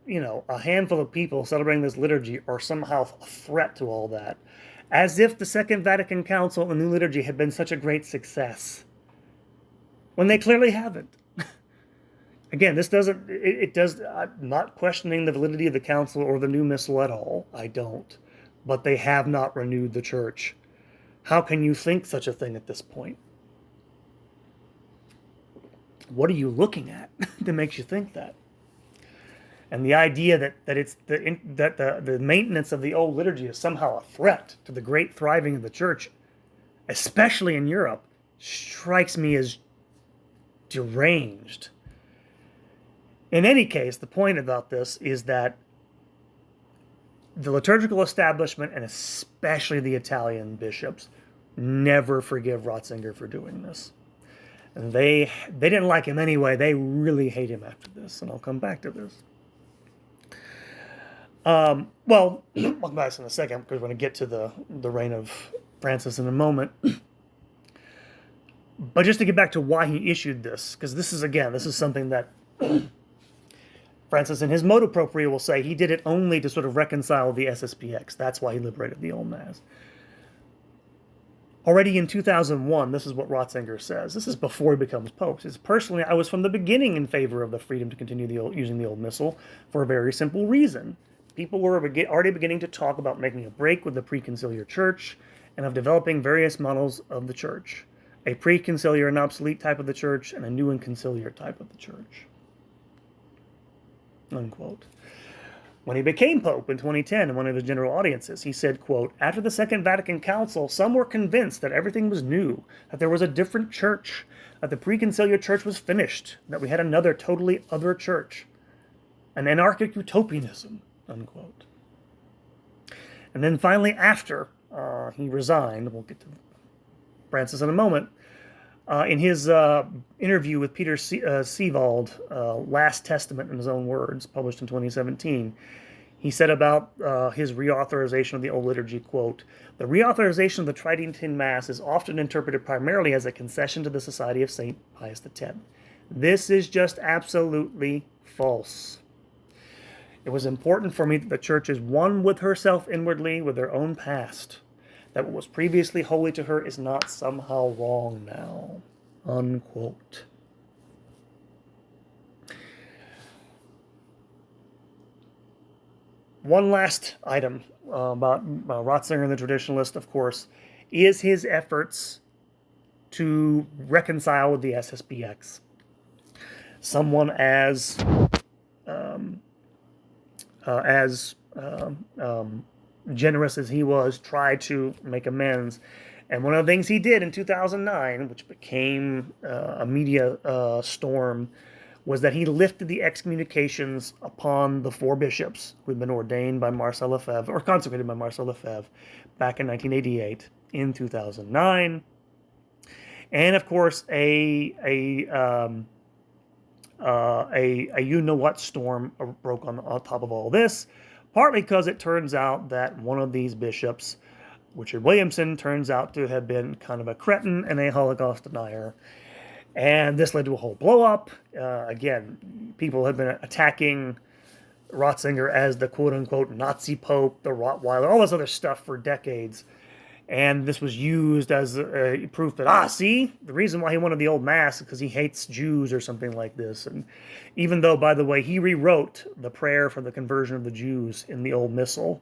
a handful of people celebrating this liturgy are somehow a threat to all that, as if the Second Vatican Council and the new liturgy had been such a great success, when they clearly haven't. Again, this doesn't. It does. I'm not questioning the validity of the council or the new missal at all. I don't. But they have not renewed the church. How can you think such a thing at this point? What are you looking at that makes you think that? And the idea that it's the maintenance of the old liturgy is somehow a threat to the great thriving of the church, especially in Europe, strikes me as deranged. In any case, the point about this is that the liturgical establishment, and especially the Italian bishops, never forgive Ratzinger for doing this. And they didn't like him anyway. They really hate him after this, and I'll come back to this. Well, I'll come back in a second because we're going to get to the reign of Francis in a moment. But just to get back to why he issued this, because this is something that Francis in his motu proprio will say he did it only to sort of reconcile the SSPX. That's why he liberated the old Mass. Already in 2001, this is what Ratzinger says. This is before he becomes Pope. He says, personally, I was from the beginning in favor of the freedom to continue using the old missal for a very simple reason. People were already beginning to talk about making a break with the preconciliar church and of developing various models of the church. A preconciliar and obsolete type of the church and a new and conciliar type of the church. Unquote. When he became Pope in 2010 in one of his general audiences, he said, quote, after the Second Vatican Council, some were convinced that everything was new, that there was a different church, that the preconciliar church was finished, that we had another totally other church, an anarchic utopianism, unquote. And then finally, after he resigned, we'll get to Francis in a moment, in his interview with Peter Siewald, Last Testament in his own words, published in 2017, he said about his reauthorization of the old liturgy, quote, the reauthorization of the Tridentine Mass is often interpreted primarily as a concession to the Society of St. Pius X. This is just absolutely false. It was important for me that the Church is one with herself inwardly, with her own past, that what was previously holy to her is not somehow wrong now, unquote. One last item about Ratzinger and the Traditionalist, of course, is his efforts to reconcile with the SSPX. Someone as generous as he was, tried to make amends. And one of the things he did in 2009, which became a media storm, was that he lifted the excommunications upon the 4 bishops who had been ordained by Marcel Lefebvre, or consecrated by Marcel Lefebvre, back in 1988, in 2009. And of course, a you-know-what storm broke on top of all this, partly because it turns out that one of these bishops, Richard Williamson, turns out to have been kind of a cretin and a Holocaust denier. And this led to a whole blow-up. Again, people have been attacking Ratzinger as the quote-unquote Nazi Pope, the Rottweiler, all this other stuff for decades. And this was used as a proof that, see, the reason why he wanted the old Mass is because he hates Jews or something like this. And even though, by the way, he rewrote the prayer for the conversion of the Jews in the old Missal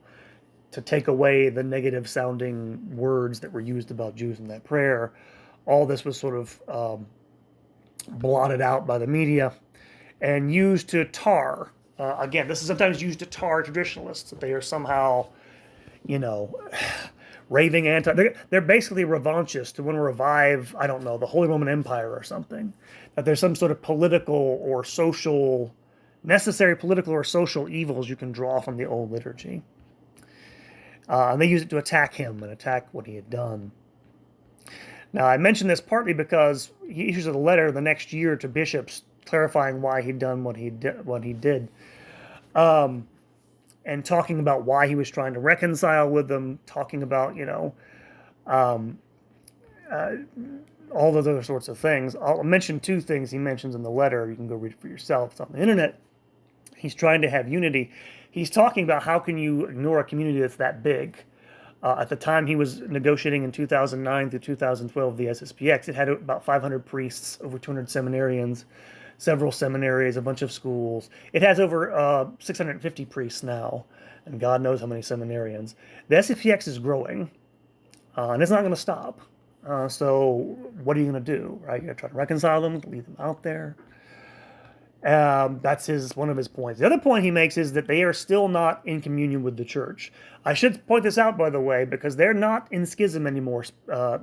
to take away the negative-sounding words that were used about Jews in that prayer, all this was sort of blotted out by the media and used to tar. Again, this is sometimes used to tar traditionalists, that they are somehow, raving anti. They're basically revanchists who want to revive, I don't know, the Holy Roman Empire or something. That there's some sort of necessary political or social evils you can draw from the old liturgy. And they use it to attack him and attack what he had done. Now, I mention this partly because he issues a letter the next year to bishops clarifying why he'd done what he did. And talking about why he was trying to reconcile with them, talking about, all those other sorts of things. I'll mention 2 things he mentions in the letter. You can go read it for yourself. It's on the internet. He's trying to have unity. He's talking about how can you ignore a community that's that big. At the time he was negotiating in 2009 through 2012, the SSPX, it had about 500 priests, over 200 seminarians, several seminaries, a bunch of schools. It has over 650 priests now, and God knows how many seminarians. The SSPX is growing, and it's not going to stop. So what are you going to do, right? You're going to try to reconcile them, leave them out there. That's one of his points. The other point he makes is that they are still not in communion with the church. I should point this out, by the way, because they're not in schism anymore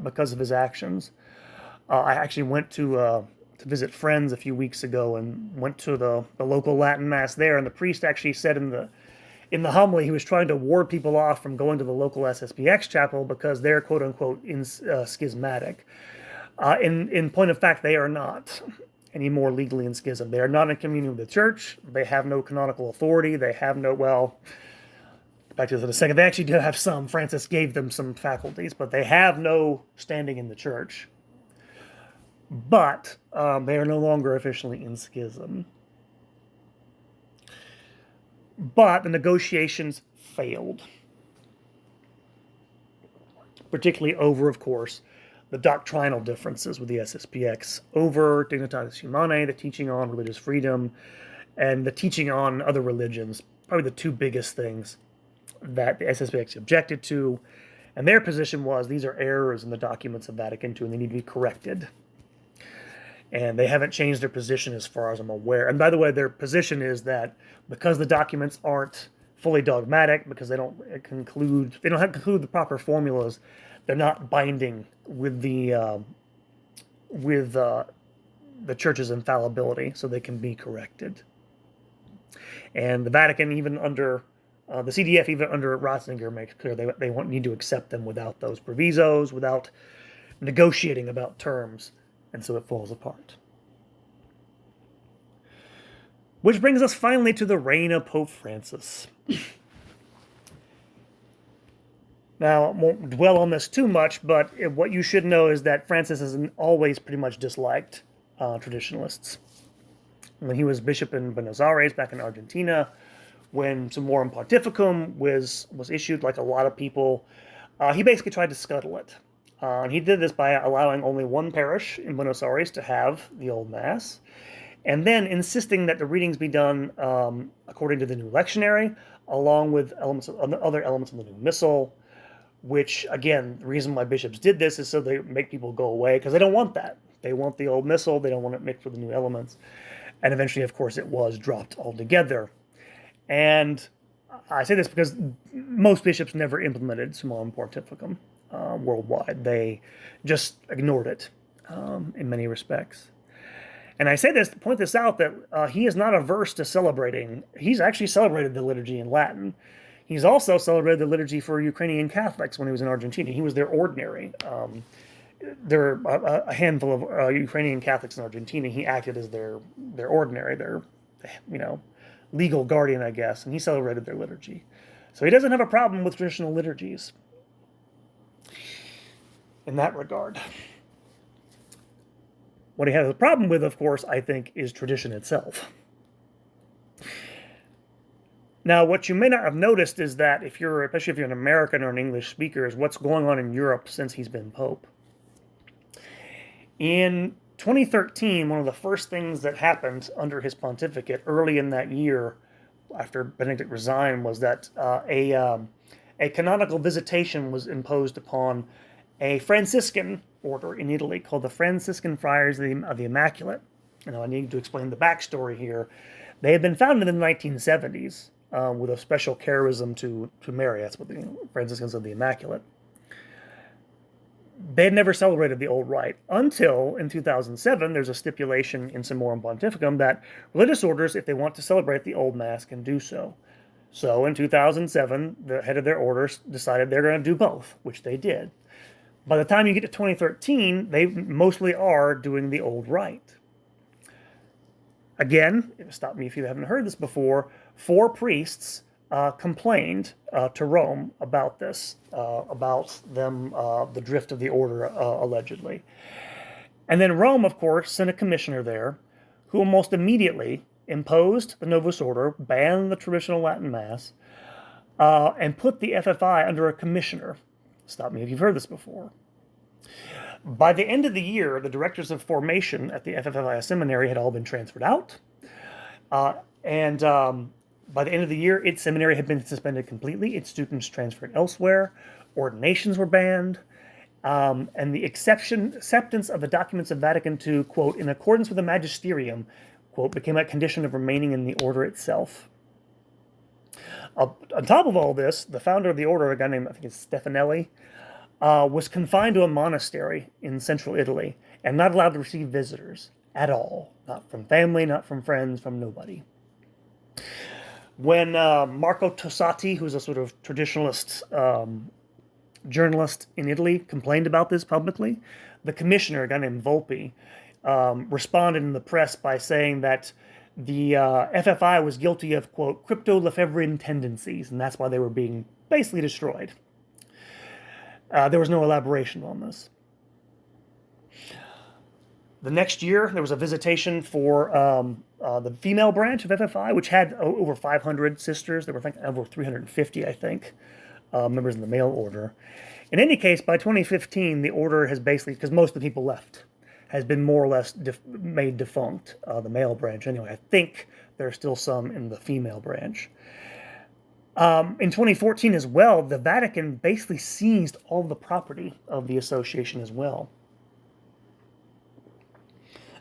because of his actions. I actually went to visit friends a few weeks ago and went to the local Latin Mass there, and the priest actually said in the homily he was trying to ward people off from going to the local SSPX chapel because they're quote-unquote schismatic. In point of fact, they are not anymore legally in schism. They are not in communion with the church. They have no canonical authority. They have no, back to this in a second. They actually do have some. Francis gave them some faculties, but they have no standing in the church. But they are no longer officially in schism. But the negotiations failed. Particularly over, of course, the doctrinal differences with the SSPX, over Dignitatis Humanae, the teaching on religious freedom, and the teaching on other religions, probably the 2 biggest things that the SSPX objected to. And their position was these are errors in the documents of Vatican II and they need to be corrected. And they haven't changed their position as far as I'm aware. And by the way, their position is that because the documents aren't fully dogmatic, because they don't have to conclude the proper formulas, they're not binding with the church's infallibility, so they can be corrected. And the Vatican, even under the CDF, even under Ratzinger, makes clear they need to accept them without those provisos, without negotiating about terms, and so it falls apart. Which brings us finally to the reign of Pope Francis. Now, I won't dwell on this too much, but what you should know is that Francis has always pretty much disliked traditionalists. When he was bishop in Buenos Aires, back in Argentina, when Summorum Pontificum was issued, like a lot of people, he basically tried to scuttle it. And he did this by allowing only one parish in Buenos Aires to have the Old Mass, and then insisting that the readings be done according to the new lectionary, along with other elements of the new missal, which, again, the reason why bishops did this is so they make people go away, because they don't want that. They want the old missal. They don't want it mixed with the new elements. And eventually, of course, it was dropped altogether. And I say this because most bishops never implemented Summorum Pontificum worldwide. They just ignored it in many respects. And I say this to point this out, that he is not averse to celebrating. He's actually celebrated the liturgy in Latin. He's also celebrated the liturgy for Ukrainian Catholics when he was in Argentina. He was their ordinary. There are a handful of Ukrainian Catholics in Argentina. He acted as their ordinary, their legal guardian, I guess, and he celebrated their liturgy. So he doesn't have a problem with traditional liturgies in that regard. What he has a problem with, of course, I think, is tradition itself. Now, what you may not have noticed is that especially if you're an American or an English speaker, is what's going on in Europe since he's been Pope. In 2013, one of the first things that happened under his pontificate early in that year, after Benedict resigned, was that a canonical visitation was imposed upon a Franciscan order in Italy called the Franciscan Friars of the Immaculate. I need to explain the backstory here. They had been founded in the 1970s with a special charism to Mary. That's what the Franciscans of the Immaculate. They had never celebrated the old rite until in 2007 there's a stipulation in Summorum Pontificum that religious orders, if they want to celebrate the old Mass, can do so. So in 2007, the head of their orders decided they're going to do both, which they did. By the time you get to 2013, they mostly are doing the old rite. Again, stop me if you haven't heard this before, 4 priests complained to Rome about this, about them, the drift of the order, allegedly. And then Rome, of course, sent a commissioner there who almost immediately imposed the Novus Order, banned the traditional Latin Mass, and put the FFI under a commissioner. Stop me if you've heard this before. By the end of the year, the directors of formation at the FFI seminary had all been transferred out. And by the end of the year, its seminary had been suspended completely. Its students transferred elsewhere. Ordinations were banned. And the acceptance of the documents of Vatican II, quote, in accordance with the magisterium, quote, became a condition of remaining in the order itself. On top of all this, the founder of the order, a guy named, I think it's Stefanelli, was confined to a monastery in central Italy and not allowed to receive visitors at all. Not from family, not from friends, from nobody. When Marco Tossati, who's a sort of traditionalist journalist in Italy, complained about this publicly, the commissioner, a guy named Volpi, responded in the press by saying that the FFI was guilty of, quote, crypto-Lefebvrean tendencies, and that's why they were being basically destroyed. There was no elaboration on this. The next year, there was a visitation for the female branch of FFI, which had over 500 sisters. There were over 350, I think, members in the male order. In any case, by 2015, the order has basically, because most of the people left, has been more or less made defunct, the male branch anyway. I think there are still some in the female branch. In 2014 as well, the Vatican basically seized all the property of the association as well.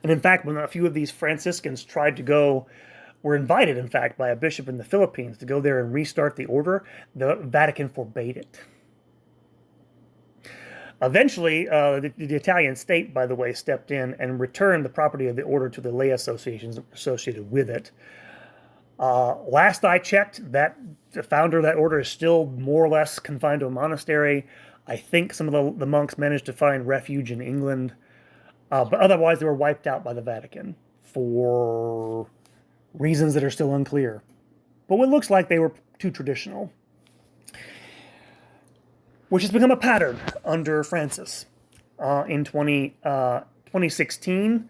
And in fact, when a few of these Franciscans were invited, in fact, by a bishop in the Philippines to go there and restart the order, the Vatican forbade it. Eventually, the Italian state, by the way, stepped in and returned the property of the order to the lay associations associated with it. Last I checked, the founder of that order is still more or less confined to a monastery. I think some of the monks managed to find refuge in England, but otherwise they were wiped out by the Vatican for reasons that are still unclear. But it looks like they were too traditional, which has become a pattern under Francis. In 2016,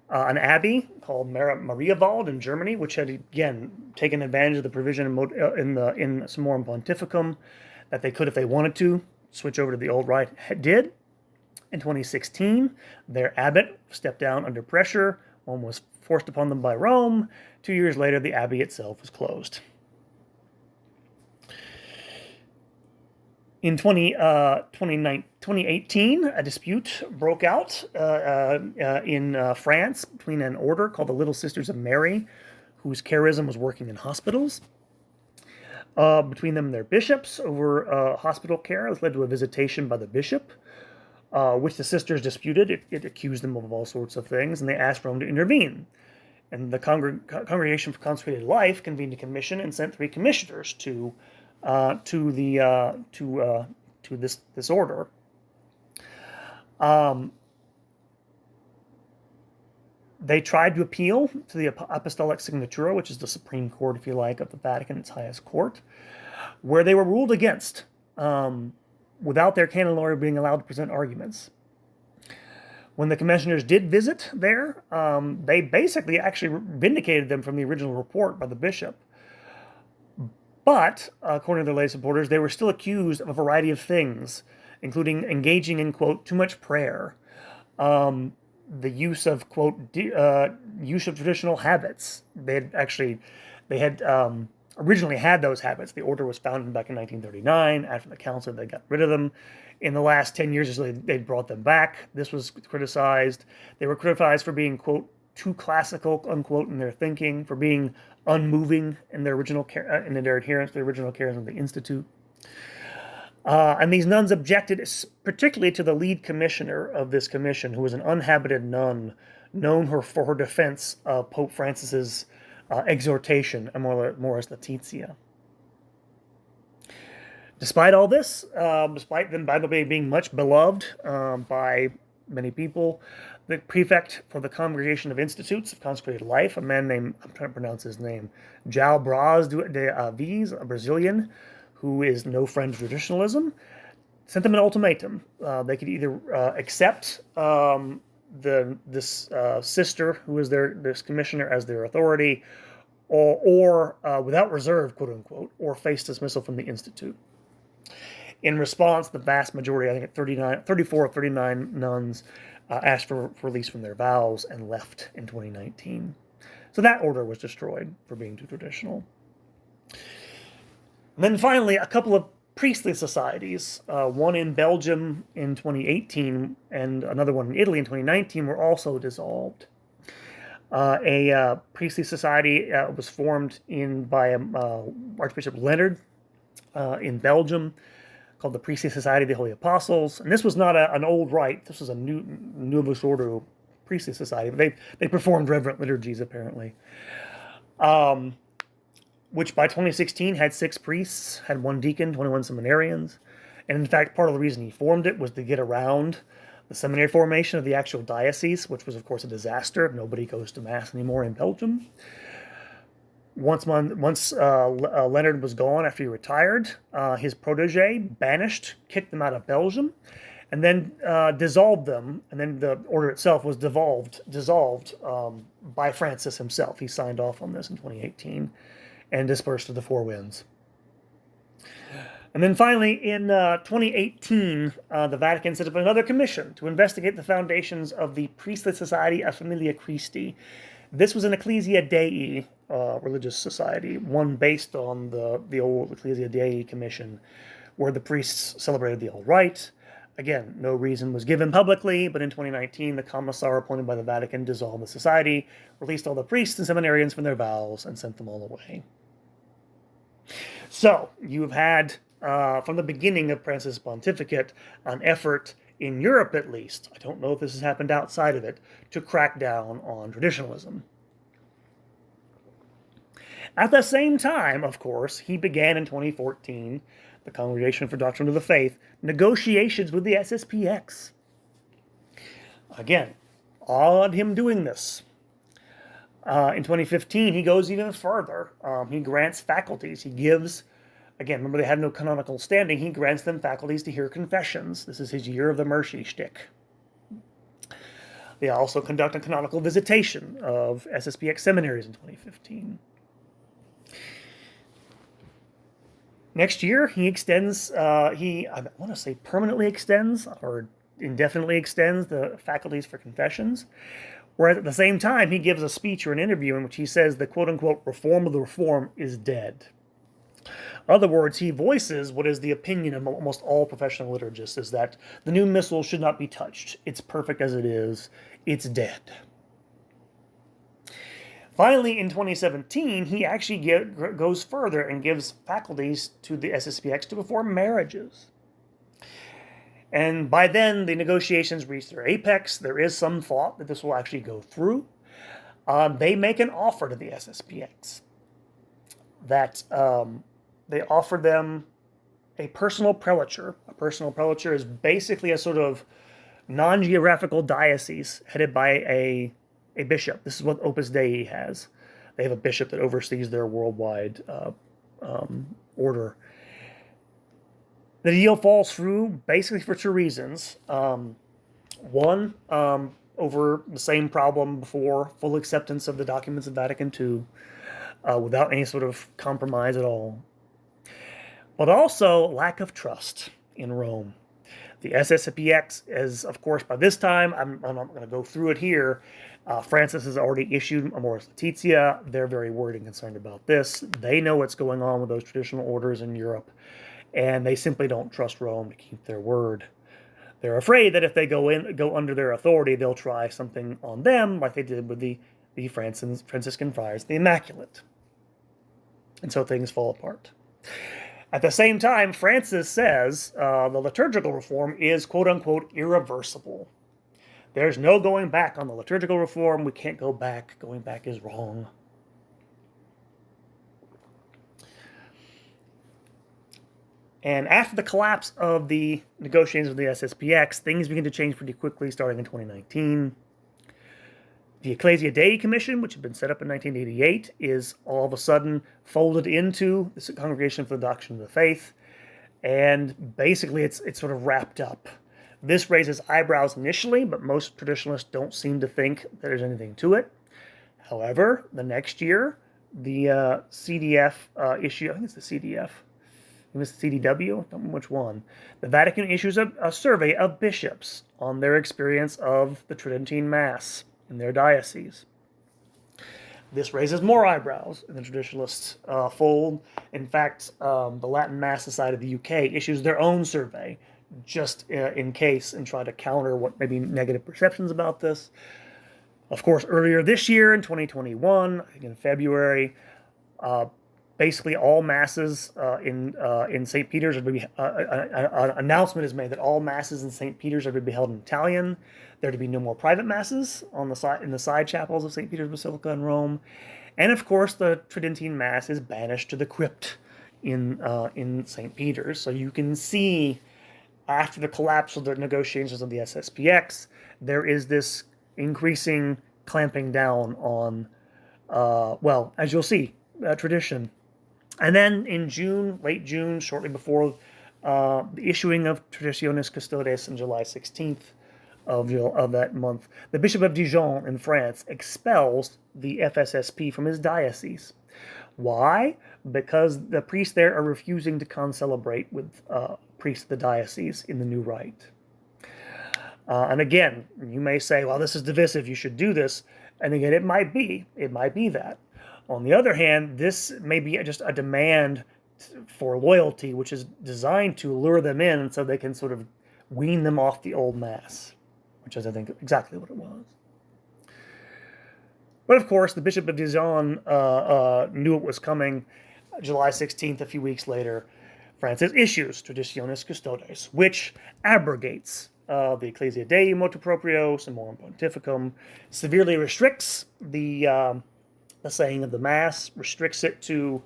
an abbey called Mariawald in Germany, which had, again, taken advantage of the provision in Summorum Pontificum that they could, if they wanted to, switch over to the old rite, did. In 2016, their abbot stepped down under pressure. One was forced upon them by Rome. 2 years later, the abbey itself was closed. In 2018, a dispute broke out in France between an order called the Little Sisters of Mary, whose charism was working in hospitals. Between them and their bishops over hospital care. This led to a visitation by the bishop, which the sisters disputed. It accused them of all sorts of things, and they asked Rome to intervene. And the Congregation for Consecrated Life convened a commission and sent 3 commissioners to this order. They tried to appeal to the Apostolic Signatura, which is the Supreme Court, if you like, of the Vatican, its highest court, where they were ruled against, without their canon lawyer being allowed to present arguments. When the commissioners did visit there, they basically actually vindicated them from the original report by the bishop. But, according to their lay supporters, they were still accused of a variety of things, including engaging in, quote, too much prayer, the use of, quote, use of traditional habits. They had originally had those habits. The order was founded back in 1939. After the council, they got rid of them. In the last 10 years or so, they brought them back. This was criticized. They were criticized for being, quote, too classical, unquote, in their thinking, for being unmoving in their original in their adherence to the original charism of the Institute. And these nuns objected particularly to the lead commissioner of this commission, who was an unhabited nun, known for her defense of Pope Francis's exhortation, Amoris Laetitia. Despite all this, despite them, by the way, being much beloved by many people, the prefect for the Congregation of Institutes of Consecrated Life, a man named, I'm trying to pronounce his name, João Braz de Avis, a Brazilian, who is no friend of traditionalism, sent them an ultimatum. They could either accept this sister, who is this commissioner, as their authority, or without reserve, quote unquote, or face dismissal from the Institute. In response, the vast majority, I think 34 of 39 nuns, asked for release from their vows and left in 2019. So that order was destroyed for being too traditional. And then finally, a couple of priestly societies, one in Belgium in 2018 and another one in Italy in 2019, were also dissolved. A priestly society was formed by Archbishop Leonard in Belgium, called the Priestly Society of the Holy Apostles. And this was not an old rite. This was a Novus Ordo priestly society. But they performed reverent liturgies, apparently. Which by 2016 had 6 priests, had 1 deacon, 21 seminarians. And in fact, part of the reason he formed it was to get around the seminary formation of the actual diocese, which was, of course, a disaster. Nobody goes to Mass anymore in Belgium. Once Leonard was gone after he retired, his protege banished, kicked them out of Belgium, and then dissolved them. And then the order itself was dissolved by Francis himself. He signed off on this in 2018 and dispersed to the 4 winds. And then finally, in 2018, the Vatican set up another commission to investigate the foundations of the Priestly Society of Familia Christi. This was an Ecclesia Dei religious society, one based on the old Ecclesia Dei Commission, where the priests celebrated the All Rite. Again, no reason was given publicly, but in 2019, the commissar appointed by the Vatican dissolved the society, released all the priests and seminarians from their vows, and sent them all away. So, you have had, from the beginning of Francis' pontificate, an effort, in Europe at least, I don't know if this has happened outside of it, to crack down on traditionalism. At the same time, of course, he began in 2014, the Congregation for Doctrine of the Faith, negotiations with the SSPX. Again, odd him doing this. In 2015, he goes even further. He grants faculties. He gives, again, remember they had no canonical standing, he grants them faculties to hear confessions. This is his year of the mercy shtick. They also conduct a canonical visitation of SSPX seminaries in 2015. Next year, he extends, I want to say permanently extends or indefinitely extends the faculties for confessions, whereas at the same time, he gives a speech or an interview in which he says the quote-unquote reform of the reform is dead. In other words, he voices what is the opinion of almost all professional liturgists, is that the new missal should not be touched. It's perfect as it is. It's dead. Finally, in 2017, he actually goes further and gives faculties to the SSPX to perform marriages. And by then, the negotiations reach their apex. There is some thought that this will actually go through. They make an offer to the SSPX that they offer them a personal prelature. A personal prelature is basically a sort of non-geographical diocese headed by a bishop. This is what Opus Dei has. They have a bishop that oversees their worldwide order. The deal falls through basically for two reasons. One, over the same problem before, full acceptance of the documents of Vatican II without any sort of compromise at all. But also lack of trust in Rome. The SSPX is, of course, by this time, I'm not going to go through it here, Francis has already issued Amoris Laetitia. They're very worried and concerned about this. They know what's going on with those traditional orders in Europe, and they simply don't trust Rome to keep their word. They're afraid that if they go under their authority, they'll try something on them, like they did with the Franciscan Friars, the Immaculate. And so things fall apart. At the same time, Francis says the liturgical reform is, quote-unquote, irreversible. There's no going back on the liturgical reform. We can't go back. Going back is wrong. And after the collapse of the negotiations with the SSPX, things begin to change pretty quickly, starting in 2019. The Ecclesia Day Commission, which had been set up in 1988, is all of a sudden folded into the Congregation for the Doctrine of the Faith, and basically it's sort of wrapped up. This raises eyebrows initially, but most traditionalists don't seem to think that there's anything to it. However, the next year, the CDF issue, I think it's the CDF, it was the CDW, I don't remember which one. The Vatican issues a survey of bishops on their experience of the Tridentine Mass in their diocese. This raises more eyebrows in the traditionalist fold. In fact, the Latin Mass Society of the UK issues their own survey just in case and try to counter what may be negative perceptions about this. Of course, earlier this year in 2021, I think in February, basically all masses in St. Peter's are to be, an announcement is made that all masses in St. Peter's are to be held in Italian. There are to be no more private masses on the side in the side chapels of St. Peter's Basilica in Rome, and of course the Tridentine Mass is banished to the crypt in St. Peter's. So you can see after the collapse of the negotiations of the SSPX, there is this increasing clamping down on, well, as you'll see, tradition. And then in June, late June, shortly before the issuing of Traditionis Custodes on July 16th of that month, the Bishop of Dijon in France expels the FSSP from his diocese. Why? Because the priests there are refusing to concelebrate with priests of the diocese in the new rite. And again, you may say, well, this is divisive, you should do this. And again, it might be that. On the other hand, this may be just a demand for loyalty, which is designed to lure them in so they can sort of wean them off the old Mass, which is, I think, exactly what it was. But of course, the Bishop of Dijon knew it was coming. July 16th, a few weeks later, Francis issues Traditionis Custodes, which abrogates the Ecclesia Dei, motu proprio, Summorum Pontificum, severely restricts the saying of the Mass, restricts it to,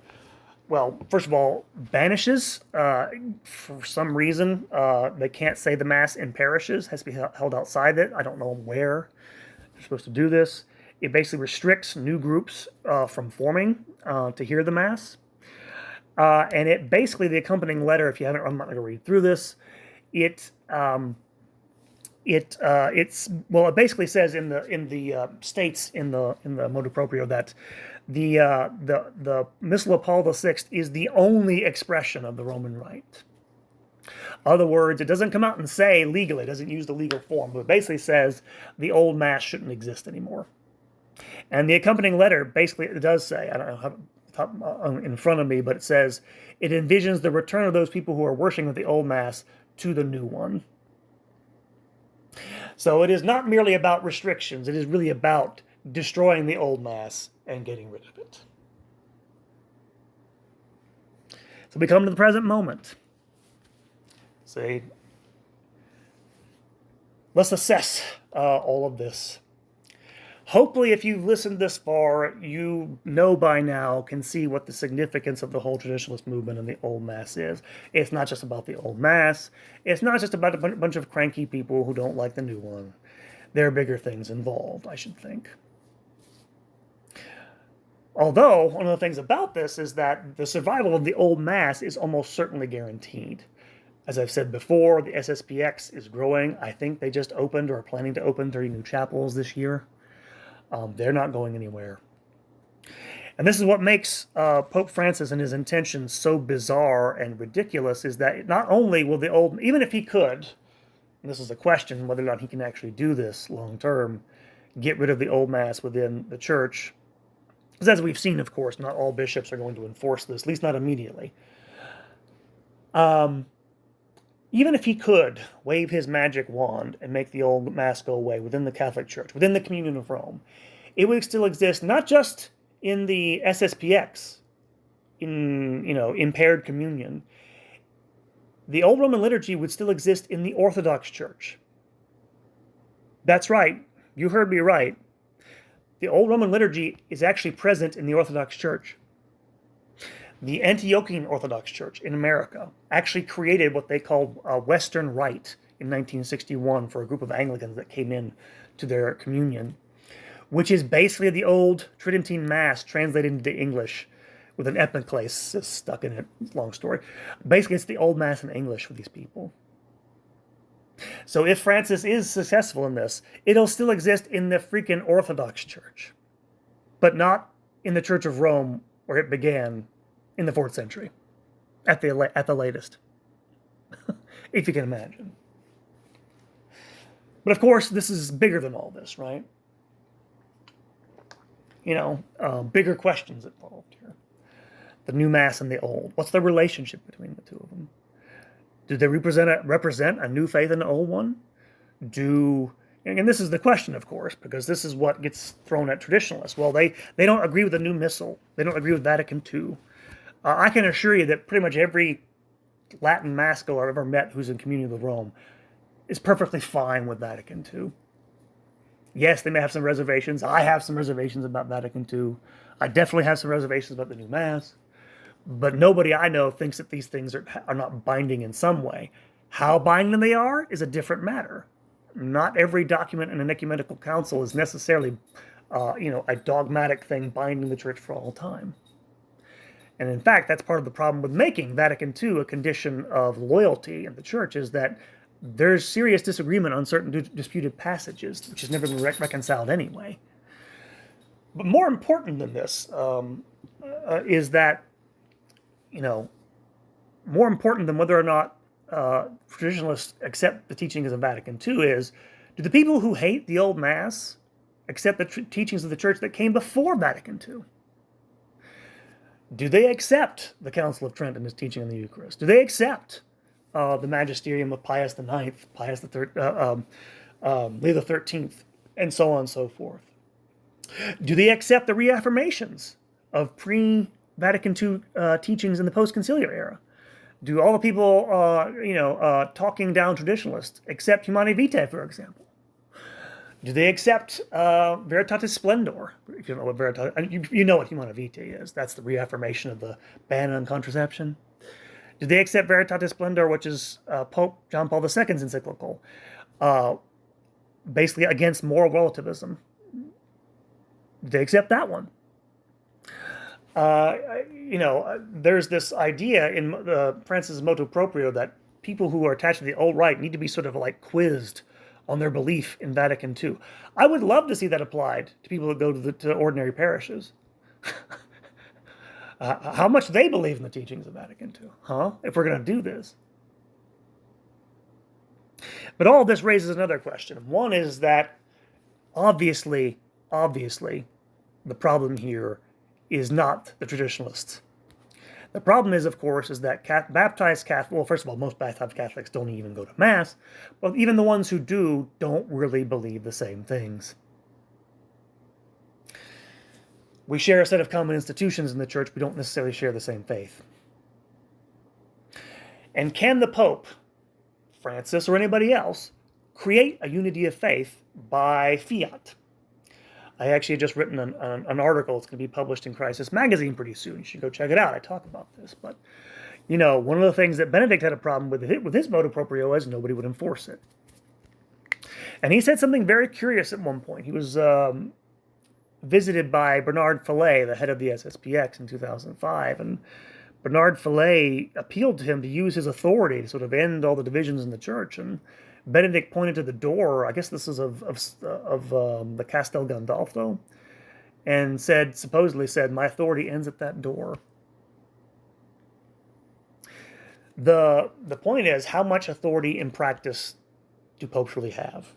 well, first of all, banishes, for some reason, they can't say the Mass in parishes, has to be held outside it. I don't know where they're supposed to do this. It basically restricts new groups from forming to hear the Mass. And it basically, the accompanying letter, if you haven't, I'm not going to read through this, it basically says in the states in the motu proprio that the Missal of Paul VI is the only expression of the Roman Rite. Other words, it doesn't come out and say legally, it doesn't use the legal form, but it basically says the old Mass shouldn't exist anymore. And the accompanying letter basically it does say, I don't know if in front of me, but it says it envisions the return of those people who are worshiping the old Mass to the new one. So it is not merely about restrictions. It is really about destroying the old Mass and getting rid of it. So we come to the present moment. Say, let's assess all of this. Hopefully, if you've listened this far, you know by now, can see what the significance of the whole traditionalist movement and the old Mass is. It's not just about the old Mass. It's not just about a bunch of cranky people who don't like the new one. There are bigger things involved, I should think. Although, one of the things about this is that the survival of the old Mass is almost certainly guaranteed. As I've said before, the SSPX is growing. I think they just opened or are planning to open 30 new chapels this year. They're not going anywhere. And this is what makes Pope Francis and his intentions so bizarre and ridiculous, is that not only will the old, even if he could, and this is a question whether or not he can actually do this long term, get rid of the old Mass within the church, because as we've seen, of course, not all bishops are going to enforce this, at least not immediately. Even if he could wave his magic wand and make the old Mass go away within the Catholic Church, within the Communion of Rome, it would still exist not just in the SSPX, in impaired communion. The old Roman liturgy would still exist in the Orthodox Church. That's right, you heard me right. The old Roman liturgy is actually present in the Orthodox Church. The Antiochian Orthodox Church in America actually created what they called a Western Rite in 1961 for a group of Anglicans that came in to their communion, which is basically the old Tridentine Mass translated into English with an epiclesis stuck in it. Long story. Basically, it's the old Mass in English for these people. So if Francis is successful in this, it'll still exist in the freaking Orthodox Church, but not in the Church of Rome where it began in the 4th century, at the latest, if you can imagine. But of course, this is bigger than all this, right? Bigger questions involved here. The new Mass and the old. What's the relationship between the two of them? Do they represent a new faith and an old one? And this is the question, of course, because this is what gets thrown at traditionalists. Well, they don't agree with the new Missal. They don't agree with Vatican II. I can assure you that pretty much every Latin Mass goer I've ever met who's in communion with Rome is perfectly fine with Vatican II. Yes, they may have some reservations. I have some reservations about Vatican II. I definitely have some reservations about the new Mass. But nobody I know thinks that these things are not binding in some way. How binding they are is a different matter. Not every document in an ecumenical council is necessarily, a dogmatic thing binding the church for all time. And in fact, that's part of the problem with making Vatican II a condition of loyalty in the church, is that there's serious disagreement on certain disputed passages, which has never been reconciled anyway. But more important than this is that, more important than whether or not traditionalists accept the teachings of Vatican II is, do the people who hate the old Mass accept the teachings of the church that came before Vatican II? Do they accept the Council of Trent and his teaching on the Eucharist? Do they accept the magisterium of Pius IX, Leo XIII, and so on and so forth? Do they accept the reaffirmations of pre-Vatican II teachings in the post-conciliar era? Do all the people, talking down traditionalists accept Humanae Vitae, for example? Do they accept Veritatis Splendor? If you don't know what Veritatis, you know what Humanae Vitae is. That's the reaffirmation of the ban on contraception. Do they accept Veritatis Splendor, which is Pope John Paul II's encyclical, basically against moral relativism? Do they accept that one? There's this idea in Francis' motu proprio that people who are attached to the old rite need to be sort of like quizzed on their belief in Vatican II. I would love to see that applied to people that go to ordinary parishes. How much they believe in the teachings of Vatican II, if we're going to do this. But all of this raises another question. One is that obviously, the problem here is not the traditionalists. The problem is, of course, is that baptized Catholics, well, first of all, most baptized Catholics don't even go to Mass, but even the ones who do don't really believe the same things. We share a set of common institutions in the church, we don't necessarily share the same faith. And can the Pope, Francis, or anybody else create a unity of faith by fiat? I actually just written an article. It's going to be published in Crisis Magazine pretty soon. You should go check it out. I talk about this. But, you know, one of the things that Benedict had a problem with his motu proprio is nobody would enforce it. And he said something very curious at one point. He was visited by Bernard Fillet, the head of the SSPX, in 2005. And Bernard Fillet appealed to him to use his authority to sort of end all the divisions in the church. And Benedict pointed to the door, I guess this is of the Castel Gandolfo, and supposedly said, my authority ends at that door. The point is, how much authority in practice do popes really have?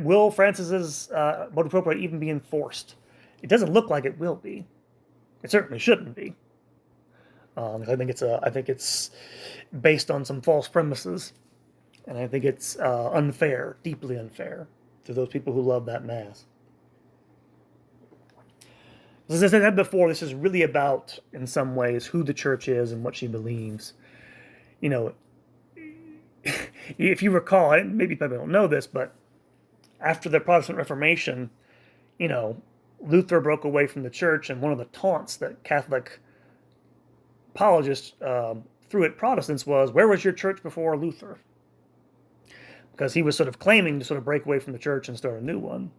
Will Francis's motu proprio even be enforced? It doesn't look like it will be. It certainly shouldn't be. I think it's based on some false premises, and I think it's unfair, deeply unfair, to those people who love that Mass. As I said before, this is really about, in some ways, who the Church is and what she believes. You know, if you recall, maybe people don't know this, but after the Protestant Reformation, you know, Luther broke away from the Church, and one of the taunts that Catholic apologists threw at Protestants was, where was your church before Luther? Because he was sort of claiming to sort of break away from the church and start a new one.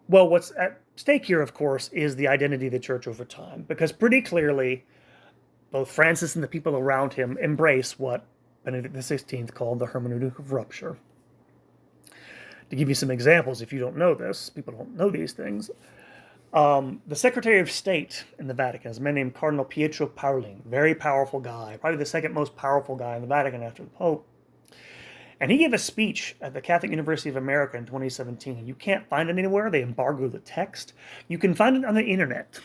Well, what's at stake here, of course, is the identity of the church over time. Because pretty clearly, both Francis and the people around him embrace what Benedict XVI called the hermeneutic of rupture. To give you some examples, if you don't know this, people don't know these things, the Secretary of State in the Vatican is a man named Cardinal Pietro Parolin, very powerful guy, probably the second most powerful guy in the Vatican after the Pope. And he gave a speech at the Catholic University of America in 2017. You can't find it anywhere. They embargoed the text. You can find it on the internet.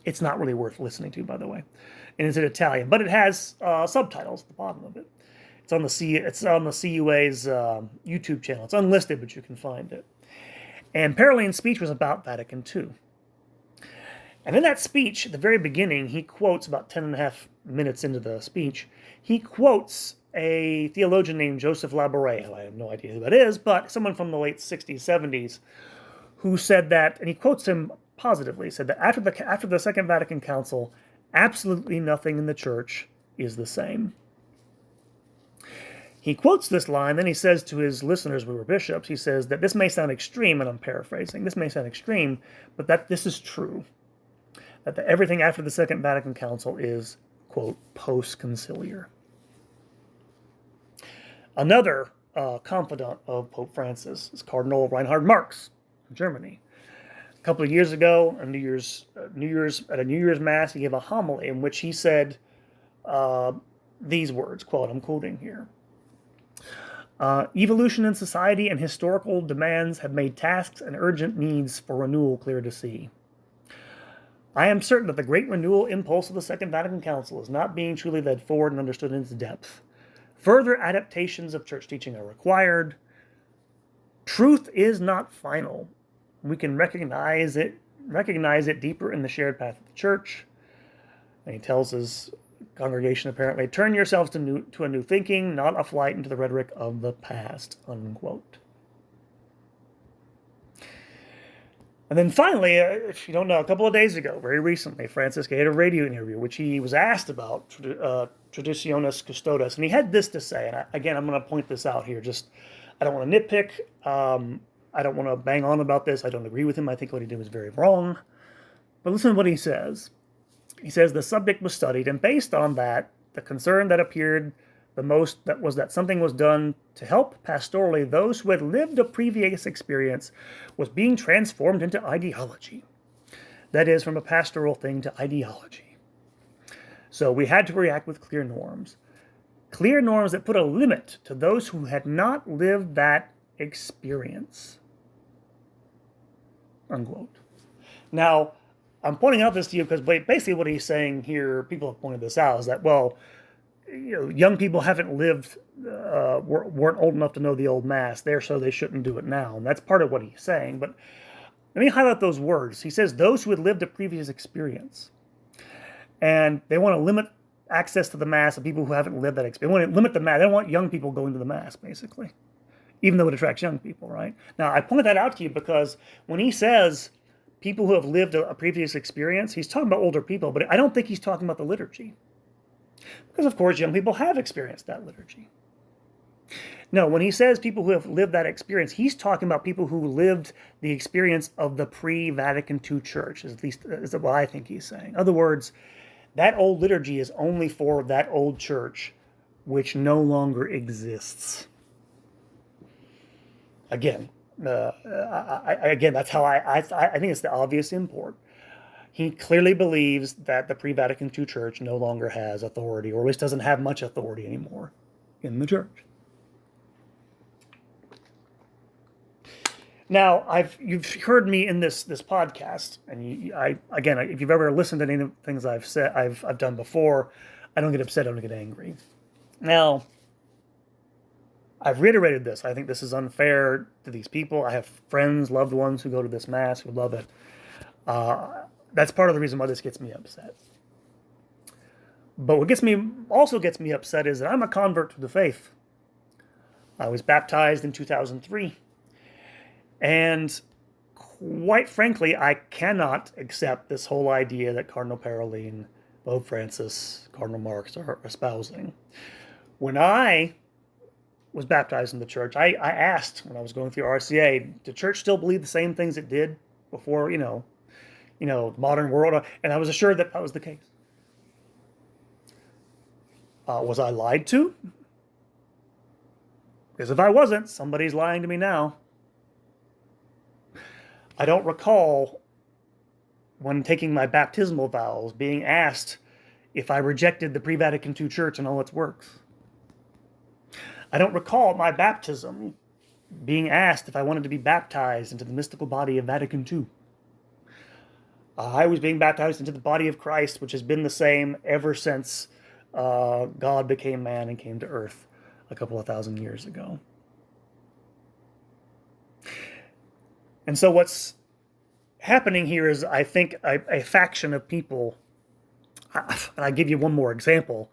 It's not really worth listening to, by the way. And it's in Italian, but it has subtitles at the bottom of it. It's on the CUA's YouTube channel. It's unlisted, but you can find it. And Parolin's speech was about Vatican II. And in that speech, at the very beginning, he quotes, about 10 and a half minutes into the speech, he quotes a theologian named Joseph Labouré. I have no idea who that is, but someone from the late 60s, 70s, who said that, and he quotes him positively, said that after the Second Vatican Council, absolutely nothing in the church is the same. He quotes this line, then he says to his listeners, who were bishops, he says that this may sound extreme, and I'm paraphrasing, this may sound extreme, but that this is true. That everything after the Second Vatican Council is, quote, post-conciliar. Another confidant of Pope Francis is Cardinal Reinhard Marx from Germany. A couple of years ago, at a New Year's Mass, he gave a homily in which he said these words, quote, I'm quoting here. Evolution in society and historical demands have made tasks and urgent needs for renewal clear to see. I am certain that the great renewal impulse of the Second Vatican Council is not being truly led forward and understood in its depth. Further adaptations of church teaching are required. Truth is not final. We can recognize it deeper in the shared path of the church. And he tells his congregation, apparently, turn yourselves to a new thinking, not a flight into the rhetoric of the past, unquote. And then finally, if you don't know, a couple of days ago, very recently, Francis gave a radio interview, which he was asked about Traditionis Custodes, and he had this to say, and again, I'm going to point this out here, I don't want to nitpick, I don't want to bang on about this, I don't agree with him, I think what he did was very wrong, but listen to what he says. He says the subject was studied, and based on that, the concern that appeared the most was that something was done to help pastorally those who had lived a previous experience was being transformed into ideology. That is, from a pastoral thing to ideology. So we had to react with clear norms. Clear norms that put a limit to those who had not lived that experience. Unquote. Now, I'm pointing out this to you because basically what he's saying here, people have pointed this out, is that, well, young people haven't lived, weren't old enough to know the old Mass there, so they shouldn't do it now. And that's part of what he's saying. But let me highlight those words. He says, those who had lived a previous experience. And they want to limit access to the Mass of people who haven't lived that experience. They want to limit the Mass. They don't want young people going to the Mass, basically, even though it attracts young people, right? Now, I point that out to you because when he says people who have lived a previous experience, he's talking about older people, but I don't think he's talking about the liturgy. Because, of course, young people have experienced that liturgy. No, when he says people who have lived that experience, he's talking about people who lived the experience of the pre-Vatican II church, at least is what I think he's saying. In other words, that old liturgy is only for that old church, which no longer exists. Again, that's how I think it's the obvious import. He clearly believes that the pre-Vatican II church no longer has authority, or at least doesn't have much authority anymore in the church. Now, you've heard me in this podcast, and again, if you've ever listened to any of the things I've said, I've done before, I don't get upset, I don't get angry. Now, I've reiterated this. I think this is unfair to these people. I have friends, loved ones who go to this Mass who love it. That's part of the reason why this gets me upset. But what also gets me upset is that I'm a convert to the faith. I was baptized in 2003. And quite frankly, I cannot accept this whole idea that Cardinal Parolin, Pope Francis, Cardinal Marx are espousing. When I was baptized in the church, I asked when I was going through RCA, did the church still believe the same things it did before, modern world? And I was assured that was the case. Was I lied to? Because if I wasn't, somebody's lying to me now. I don't recall, when taking my baptismal vows, being asked if I rejected the pre-Vatican II church and all its works. I don't recall my baptism being asked if I wanted to be baptized into the mystical body of Vatican II. I was being baptized into the body of Christ, which has been the same ever since God became man and came to earth a couple of thousand years ago. And so what's happening here is, I think, a faction of people, and I give you one more example,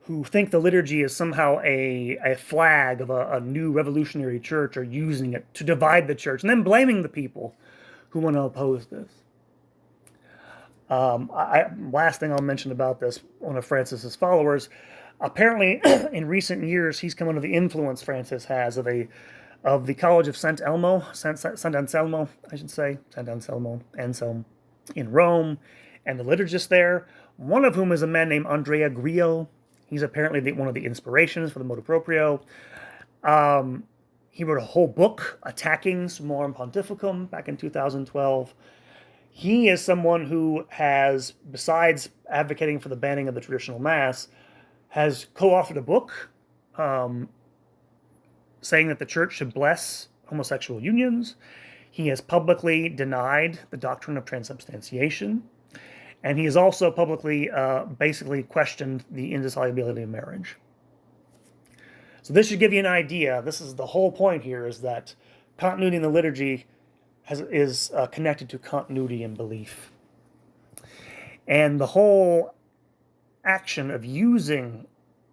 who think the liturgy is somehow a flag of a new revolutionary church, or using it to divide the church, and then blaming the people who want to oppose this. Last thing I'll mention about this, one of Francis's followers, apparently in recent years, he's come under the influence Francis has of the College of Sant Anselmo, Anselm, in Rome, and the liturgists there, one of whom is a man named Andrea Grillo. He's apparently one of the inspirations for the motu proprio. He wrote a whole book attacking Summorum Pontificum back in 2012. He is someone who has, besides advocating for the banning of the traditional Mass, has co-authored a book saying that the church should bless homosexual unions. He has publicly denied the doctrine of transubstantiation. And he has also publicly basically questioned the indissolubility of marriage. So this should give you an idea. This is the whole point here, is that continuity in the liturgy is connected to continuity in belief. And the whole action of using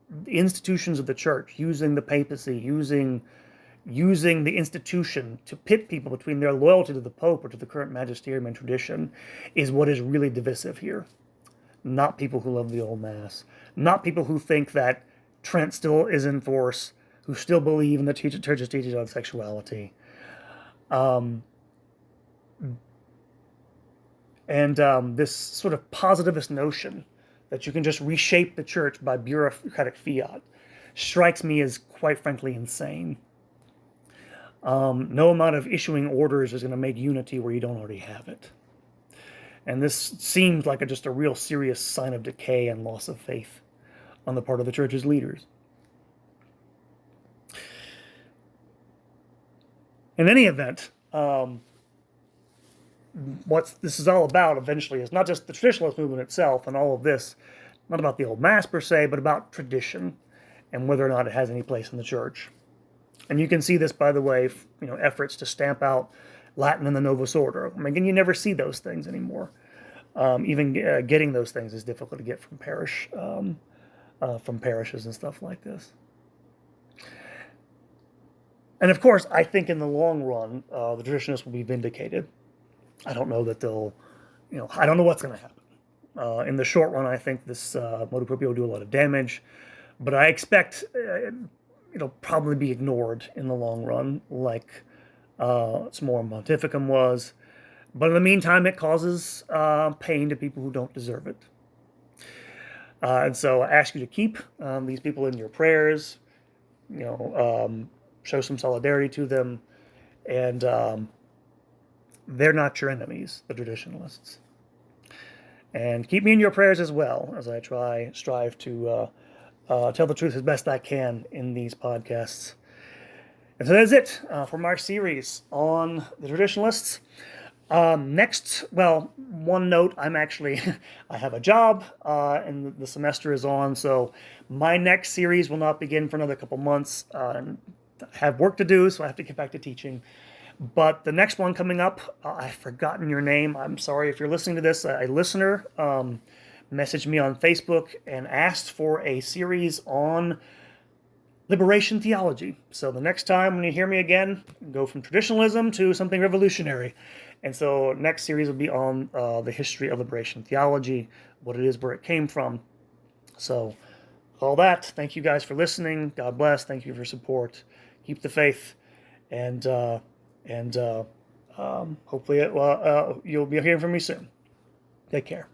the institutions of the church, using the papacy, using the institution to pit people between their loyalty to the Pope or to the current magisterium and tradition, is what is really divisive here. Not people who love the old Mass. Not people who think that Trent still is in force, who still believe in the church's teachings on sexuality. This sort of positivist notion that you can just reshape the church by bureaucratic fiat strikes me as, quite frankly, insane. No amount of issuing orders is going to make unity where you don't already have it. And this seems like just a real serious sign of decay and loss of faith on the part of the church's leaders. In any event, what this is all about eventually is not just the traditionalist movement itself and all of this, not about the old mass per se, but about tradition and whether or not it has any place in the church. And you can see this, by the way, efforts to stamp out Latin in the Novus Order. I mean, you never see those things anymore. Even getting those things is difficult to get from parishes and stuff like this. And of course, I think in the long run, the traditionalists will be vindicated. I don't know that they'll, I don't know what's going to happen. In the short run, I think this motu proprio will do a lot of damage, but I expect it'll probably be ignored in the long run, like Summorum Pontificum was. But in the meantime, it causes pain to people who don't deserve it. And so I ask you to keep these people in your prayers, show some solidarity to them, and they're not your enemies, the traditionalists. And keep me in your prayers as well, as I strive to tell the truth as best I can in these podcasts. And so that's it from our series on the traditionalists. Next, one note, I have a job, and the semester is on, so my next series will not begin for another couple months. I have work to do, so I have to get back to teaching. But the next one coming up, I've forgotten your name. I'm sorry if you're listening to this. A listener messaged me on Facebook and asked for a series on liberation theology. So the next time when you hear me again, go from traditionalism to something revolutionary. And so next series will be on the history of liberation theology, what it is, where it came from. So all that, thank you guys for listening. God bless. Thank you for your support. Keep the faith. And hopefully you'll be hearing from me soon. Take care.